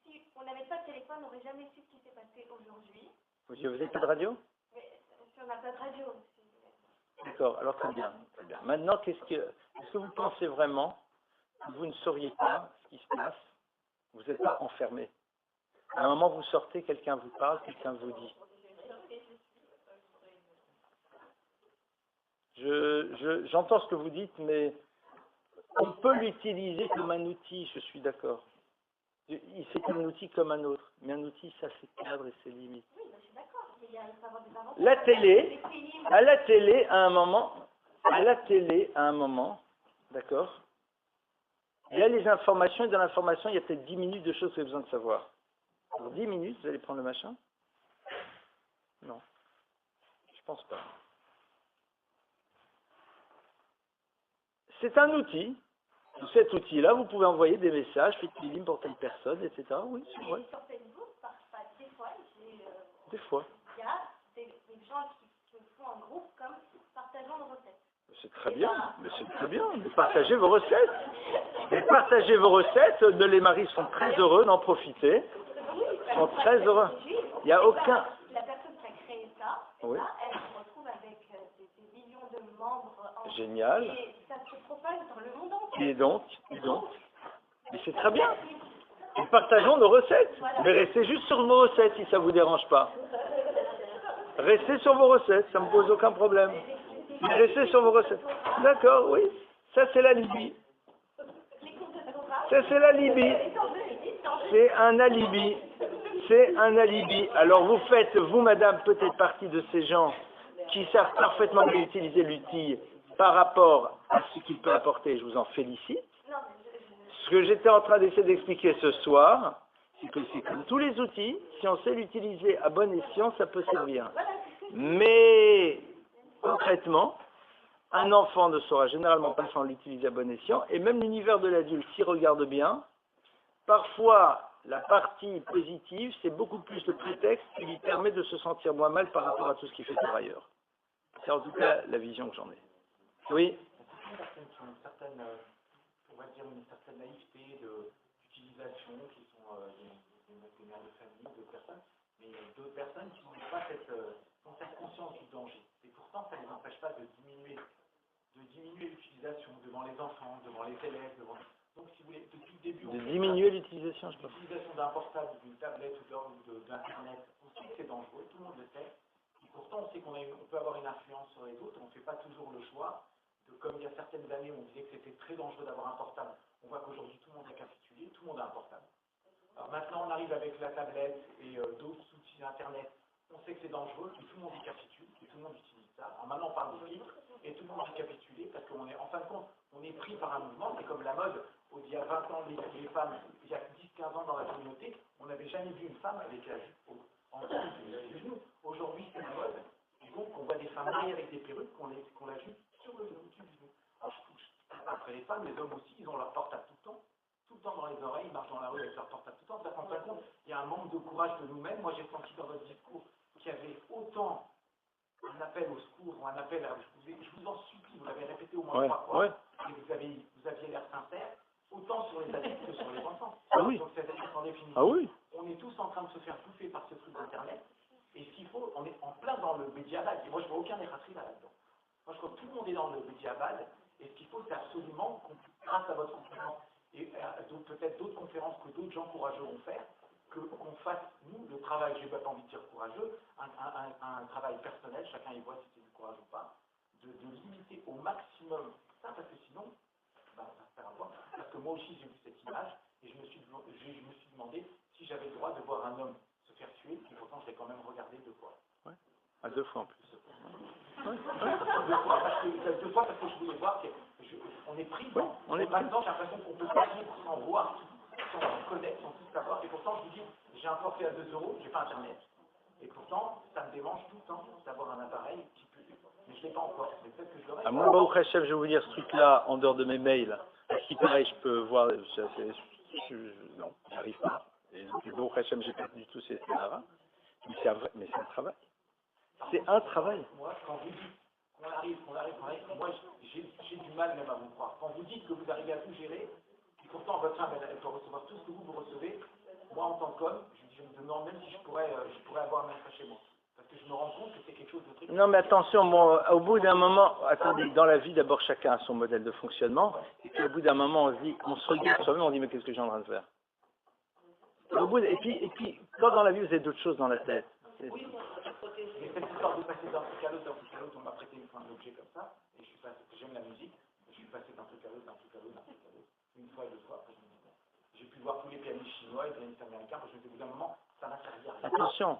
Si on n'avait pas de téléphone, on n'aurait jamais su ce qui s'est passé aujourd'hui. Vous n'avez pas de radio? Mais si on n'a pas de radio. D'accord, alors très bien. Très bien. Maintenant, est-ce que vous pensez vraiment que vous ne sauriez pas ce qui se passe? Vous n'êtes pas enfermé. À un moment, vous sortez, quelqu'un vous parle, quelqu'un vous dit. J'entends ce que vous dites, mais on peut l'utiliser comme un outil, je suis d'accord. C'est un outil comme un autre, mais un outil, ça a ses cadres et ses limites. Oui, je suis d'accord. Il y a des avantages. La télé, à la télé, à un moment, d'accord, il y a les informations, et dans l'information, il y a peut-être 10 minutes de choses que vous avez besoin de savoir. Pour 10 minutes, vous allez prendre le machin? Non, je pense pas. C'est un outil. Cet outil-là, vous pouvez envoyer des messages, faites une ligne pour telle personne, etc. Oui, c'est vrai. Sur Facebook, des fois, Des fois. il y a des gens qui font un groupe comme partageons nos recettes. C'est très bien, mais c'est très bien. Mais partagez vos recettes. Mais partagez vos recettes. Les maris sont très heureux d'en profiter. Ils sont très heureux. Il n'y a aucun... La personne qui a créé ça, oui. Elle se retrouve avec des millions de membres. Génial. Et ça se propage dans le monde entier. Et donc mais c'est très bien. Et partageons nos recettes. Mais restez juste sur vos recettes si ça ne vous dérange pas. Restez sur vos recettes, ça ne me pose aucun problème. Restez sur vos recettes. D'accord, oui. Ça, c'est la Libye. Ça, c'est la Libye. C'est un alibi. C'est un alibi. Alors, vous faites, vous, madame, peut-être partie de ces gens qui savent parfaitement bien utiliser l'outil par rapport à ce qu'il peut apporter. Je vous en félicite. Ce que j'étais en train d'essayer d'expliquer ce soir, c'est que c'est comme tous les outils, si on sait l'utiliser à bon escient, ça peut servir. Mais, concrètement, un enfant ne saura généralement pas sans l'utiliser à bon escient, et même l'univers de l'adulte s'y regarde bien. Parfois, la partie positive, c'est beaucoup plus le prétexte qui lui permet de se sentir moins mal par rapport à tout ce qu'il fait par ailleurs. C'est en tout cas la vision que j'en ai. Oui. Une certaine, on va dire une certaine naïveté d'utilisation, qui sont des mères de famille, d'autres personnes, mais d'autres personnes qui n'ont pas cette conscience du danger. Et pourtant, ça ne les empêche pas de diminuer l'utilisation devant les enfants, devant les élèves, devant... Donc, si vous voulez, depuis le début... De diminuer l'utilisation, je pense. L'utilisation d'un portable, d'une tablette ou d'Internet, on sait que c'est dangereux, tout le monde le sait. Et pourtant, on sait qu'on peut avoir une influence sur les autres, on ne fait pas toujours le choix. Comme il y a certaines années, on disait que c'était très dangereux d'avoir un portable. On voit qu'aujourd'hui, tout le monde a capitulé, tout le monde a un portable. Alors maintenant, on arrive avec la tablette et d'autres outils Internet. On sait que c'est dangereux, et tout le monde y capitule, et tout le monde utilise ça. Alors maintenant, on parle de filtres, et tout le monde y capitulé, parce qu'en fin de compte, on est pris par un mouvement, c'est comme la mode. Il y a 20 ans, les femmes, il y a 10-15 ans dans la communauté, on n'avait jamais vu une femme avec la jupe en dessous du genou. Aujourd'hui, c'est la mode, et donc on voit des femmes mariées avec des perruques qu'on la jupe sur le genou, du genou. Après les femmes, les hommes aussi, ils ont leur portable tout le temps dans les oreilles, ils marchent dans la rue avec leur portable tout le temps. En fin de compte, il y a un manque de courage de nous-mêmes. Moi, j'ai senti dans votre discours qu'il y avait autant un appel au secours ou un appel à... Je vous en supplie, vous l'avez répété au moins 3 fois, et vous aviez l'air sincère, autant sur les adultes que sur les enfants. Ah oui. Donc, c'est-à-dire qu'en définitive, Ah oui. on est tous en train de se faire bouffer par ce truc d'Internet, et ce qu'il faut, on est en plein dans le médiaval, et moi, je vois aucun erratrie là-dedans. Moi, je crois que tout le monde est dans le médiaval, et ce qu'il faut, c'est absolument, grâce à votre conférence, et peut-être d'autres conférences que d'autres gens courageux vont faire, qu'on fasse, nous, le travail, je n'ai pas envie de dire courageux, un travail personnel, chacun y voit si c'est du courage ou pas, de limiter au maximum ça, parce que sinon, ça sert à quoi? Parce que moi aussi, j'ai vu cette image, et je me suis demandé si j'avais le droit de voir un homme se faire tuer, et pourtant, je l'ai quand même regardé 2 fois. Ouais. À 2 fois en plus. Deux fois parce que je voulais voir qu'on est pris dans. Maintenant, j'ai l'impression qu'on peut pas vivre sans voir, sans tout connaître, sans tout savoir. Et pourtant, je vous dis, j'ai un forfait à 2 €, j'ai pas Internet. Et pourtant, ça me dérange tout le temps d'avoir un appareil qui peut. Mais je ne l'ai pas encore. Mais peut-être que je l'aurai. Moi, Baruch Hashem, je vais vous dire ce truc-là en dehors de mes mails. Ce qui paraît, je peux voir. Non, j'arrive pas. Et Baruch Hashem, j'ai pas du tout ces scénarios. Mais c'est un travail. C'est un travail. Moi, quand vous dites qu'on arrive, moi j'ai du mal même à vous croire. Quand vous dites que vous arrivez à tout gérer, et pourtant votre femme elle peut recevoir tout ce que vous recevez, moi en tant qu'homme, je me demande même si je pourrais avoir un maître chez moi. Parce que je me rends compte que c'est quelque chose de très... Non mais attention, bon, au bout d'un moment, attendez, dans la vie d'abord chacun a son modèle de fonctionnement, et puis au bout d'un moment on se dit, on se regarde soi-même, on dit mais qu'est-ce que j'ai en train de faire? Et puis, quand dans la vie vous avez d'autres choses dans la tête. Oui, mais cette histoire de passer d'un truc à l'autre, on m'a prêté un objet comme ça, et je suis passé, j'aime la musique, je suis passé d'un truc à l'autre, une fois, 2 fois, après je me dis, bon, j'ai pu voir tous les pianistes chinois, les pianistes américains, parce que au bout d'un moment, ça n'a servi à rien. Attention,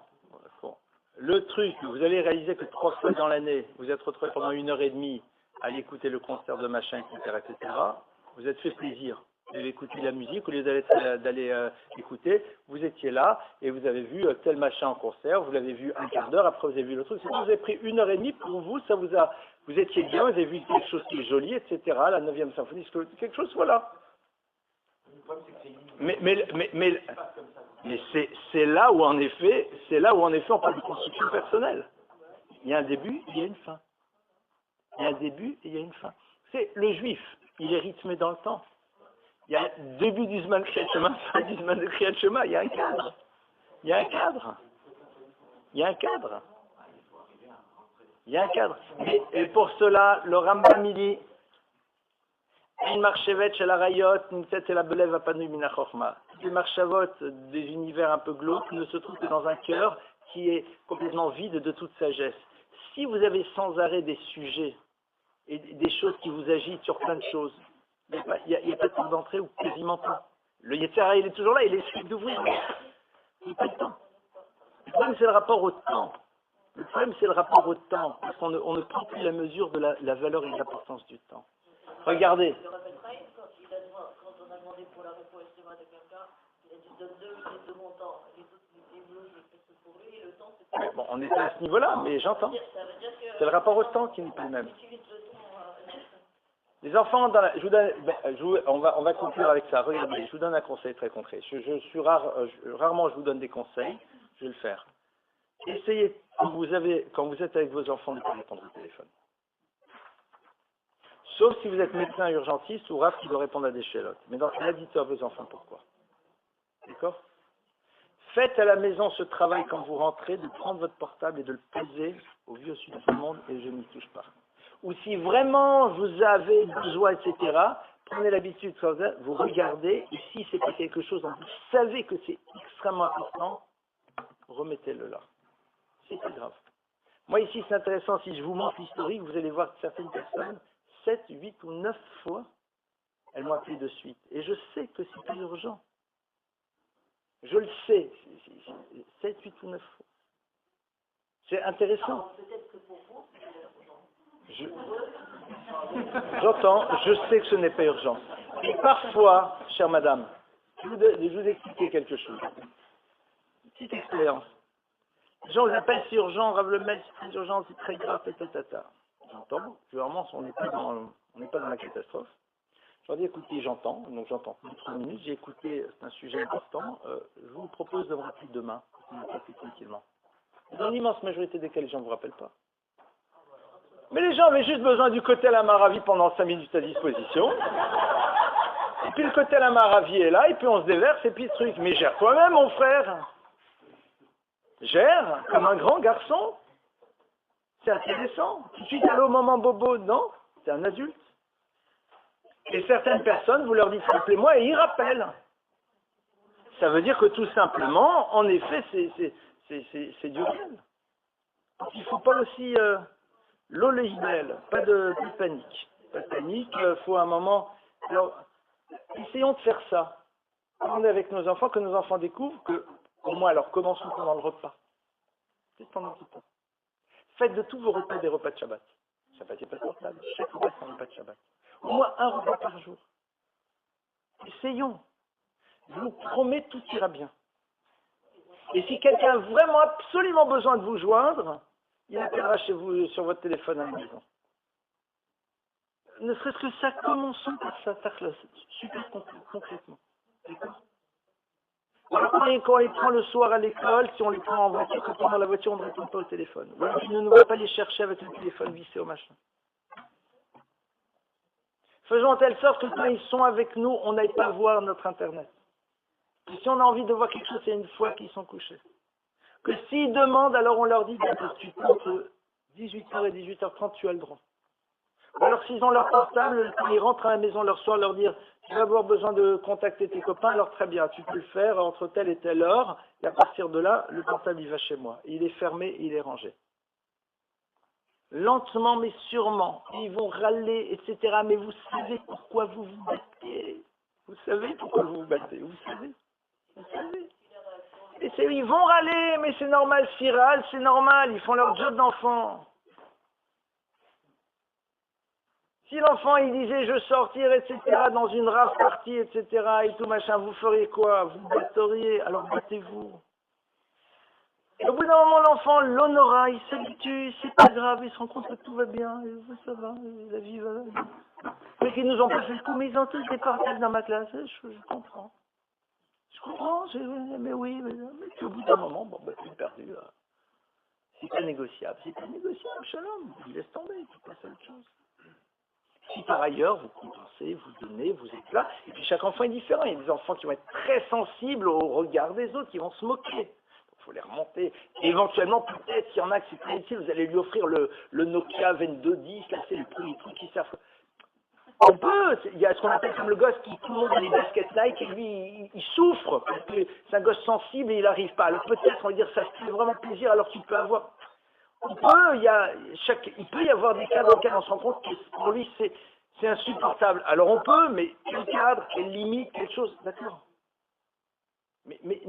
le truc, vous allez réaliser que 3 fois dans l'année, vous êtes retrouvé pendant 1h30 à aller écouter le concert de machin, etc., vous êtes fait plaisir. Vous avez écouté la musique, au lieu d'aller écouter, vous étiez là et vous avez vu tel machin en concert, vous l'avez vu un quart d'heure, après vous avez vu le truc, c'est que vous avez pris 1h30 pour vous, vous étiez bien, vous avez vu quelque chose qui est joli, etc., la 9e symphonie, quelque chose, voilà. Mais c'est là où en effet, on parle de construction personnelle. Il y a un début, il y a une fin. Il y a un début et il y a une fin. C'est le juif, il est rythmé dans le temps. Il y a début du Zman Kriyat Shema, fin du Zman de Kriyat Shema, il y a un cadre. Il y a un cadre. Il y a un cadre. Il y a un cadre. Et pour cela, le Rambam il dit une marchevet chez la rayot, une tête et la belève à panu mina chorma. Les marchavot des univers un peu glauques ne se trouvent que dans un cœur qui est complètement vide de toute sagesse. Si vous avez sans arrêt des sujets et des choses qui vous agitent sur plein de choses, il n'y a pas de temps d'entrée ou quasiment pas. Le Yetzirah, il est toujours là, il essaie d'ouvrir. Il n'y a pas de temps. Le problème, c'est le rapport au temps. Le problème, c'est le rapport au temps, parce qu'on ne prend plus la mesure de la valeur et de l'importance du temps. Regardez. Je répéterai, quand on a demandé pour la réponse de quelqu'un, il a dit donne 2 minutes de mon temps. Les autres étaient bloqués, parce que pour lui, le temps, c'est... Bon, on est à ce niveau-là, mais j'entends. C'est le rapport au temps qui n'est plus le même. Les enfants, je vous donne, on va conclure avec ça. Regardez, je vous donne un conseil très concret. Rarement je vous donne des conseils, je vais le faire. Essayez, quand vous êtes avec vos enfants, de ne pas répondre au téléphone. Sauf si vous êtes médecin urgentiste ou RAF qui doit répondre à des chélotes. Mais dans ce cas, dites à vos enfants pourquoi. D'accord? Faites à la maison ce travail quand vous rentrez, de prendre votre portable et de le poser au vu au sud du monde et je n'y touche pas. Ou si vraiment vous avez besoin, etc., prenez l'habitude, vous regardez, et si c'est pas quelque chose dont vous savez que c'est extrêmement important, remettez-le là. C'est pas grave. Moi ici, c'est intéressant, si je vous montre l'historique, vous allez voir que certaines personnes, 7, 8 ou 9 fois, elles m'ont appelé de suite. Et je sais que c'est pas urgent. Je le sais. 7, 8 ou 9 fois. C'est intéressant. J'entends, je sais que ce n'est pas urgent. Et parfois, chère madame, je vous expliquer quelque chose. Une petite expérience. Les gens vous appellent, c'est urgent, Rav le Maître, c'est urgent, c'est très grave, tata. J'entends, généralement, on n'est pas dans la catastrophe. Je leur dis, écoutez, j'entends, donc j'entends 3 minutes, j'ai écouté, c'est un sujet important, je vous propose de me rappeler demain, pour me rappeler tranquillement. Dans l'immense majorité des cas, les gens ne vous rappellent pas. Mais les gens avaient juste besoin du cocktail à Maravi pendant 5 minutes à disposition. Et puis le cocktail à Maravi est là, et puis on se déverse, et puis le truc. Mais gère toi-même, mon frère. Gère, comme un grand garçon. C'est intéressant. Tout de suite, aller au moment bobo, non? C'est un adulte. Et certaines personnes, vous leur dites, rappelez-moi, et ils rappellent. Ça veut dire que tout simplement, en effet, c'est du réel. Il ne faut pas aussi... l'oléidel, pas de panique. Pas de panique, il faut un moment... Alors, essayons de faire ça. On est avec nos enfants, que nos enfants découvrent que, au moins, alors commençons pendant le repas. Juste pendant un petit peu. Faites de tous vos repas des repas de Shabbat. Shabbat n'est pas portable. Chaque repas, c'est un repas de Shabbat. Au moins un repas par jour. Essayons. Je vous promets, tout ira bien. Et si quelqu'un a vraiment absolument besoin de vous joindre, il appellera chez vous sur votre téléphone à la maison. Ne serait-ce que ça, commençons par ça, super concrètement. D'accord? Alors, quand on les prend le soir à l'école, si on les prend en voiture, quand on est dans la voiture, on ne répond pas au téléphone. Ou alors, ne va pas les chercher avec le téléphone vissé au machin. Faisons en telle sorte que quand ils sont avec nous, on n'aille pas voir notre Internet. Et si on a envie de voir quelque chose, c'est une fois qu'ils sont couchés. Que s'ils demandent, alors on leur dit, tu entre 18h et 18h30, tu as le droit. Ou alors s'ils ont leur portable, quand ils rentrent à la maison leur soir, leur dire, tu vas avoir besoin de contacter tes copains, alors très bien, tu peux le faire entre telle et telle heure, et à partir de là, le portable il va chez moi. Il est fermé, il est rangé. Lentement mais sûrement, ils vont râler, etc. Mais vous savez pourquoi vous vous battez. Vous savez pourquoi vous vous battez. Vous savez. Et ils vont râler, mais c'est normal, s'ils râlent, c'est normal, ils font leur job d'enfant. Si l'enfant il disait je sortir, etc., dans une rare partie, etc., et tout machin, vous feriez quoi? Vous batteriez, alors battez-vous. Et au bout d'un moment, l'enfant l'honora, il s'habitue, c'est pas grave, il se rend compte que tout va bien, et ça va, et la vie va bien. Mais qu'ils nous ont pas fait le coup, mais ils ont tous des partages dans ma classe, je comprends. Je comprends, mais oui, mais puis au bout d'un moment, bon, bah, c'est perdu. C'est pas négociable, shalom, vous laisse tomber, tu passes à autre chose. Si par ailleurs, vous compensez, vous donnez, vous êtes là, et puis chaque enfant est différent. Il y a des enfants qui vont être très sensibles au regard des autres, qui vont se moquer. Il faut les remonter. Et éventuellement, peut-être, s'il y en a que c'est très utile, vous allez lui offrir le Nokia 2210, là c'est le premier truc qui sert. On peut, il y a ce qu'on appelle comme le gosse qui tout le monde a des baskets Nike et lui il souffre parce que c'est un gosse sensible et il n'arrive pas. Alors peut-être on va dire ça fait vraiment plaisir alors qu'il peut avoir. On peut, il peut y avoir des cas dans lesquels on se rend compte que pour lui c'est insupportable. Alors on peut, mais quel cadre, quelle limite, quelque chose, d'accord. Mais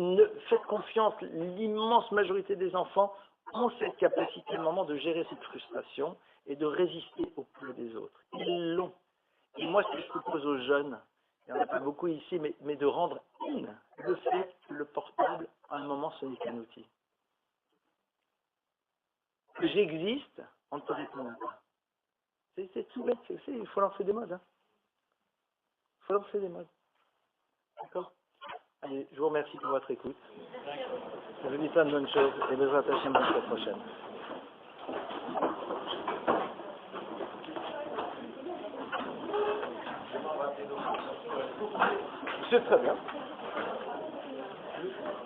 faites confiance, l'immense majorité des enfants ont cette capacité à un moment de gérer cette frustration et de résister au pleu des autres. Ils l'ont. Et moi, ce que je propose aux jeunes, il n'y en a pas beaucoup ici, mais de rendre le fait que le portable, à un moment, ce n'est qu'un outil. Que j'existe, on ne te répond pas. C'est tout bête, il faut lancer des modes. Il faut lancer des modes. D'accord? Allez, je vous remercie pour votre écoute. Je vous dis plein de bonnes choses et de vous attacher à la prochaine. C'est très bien.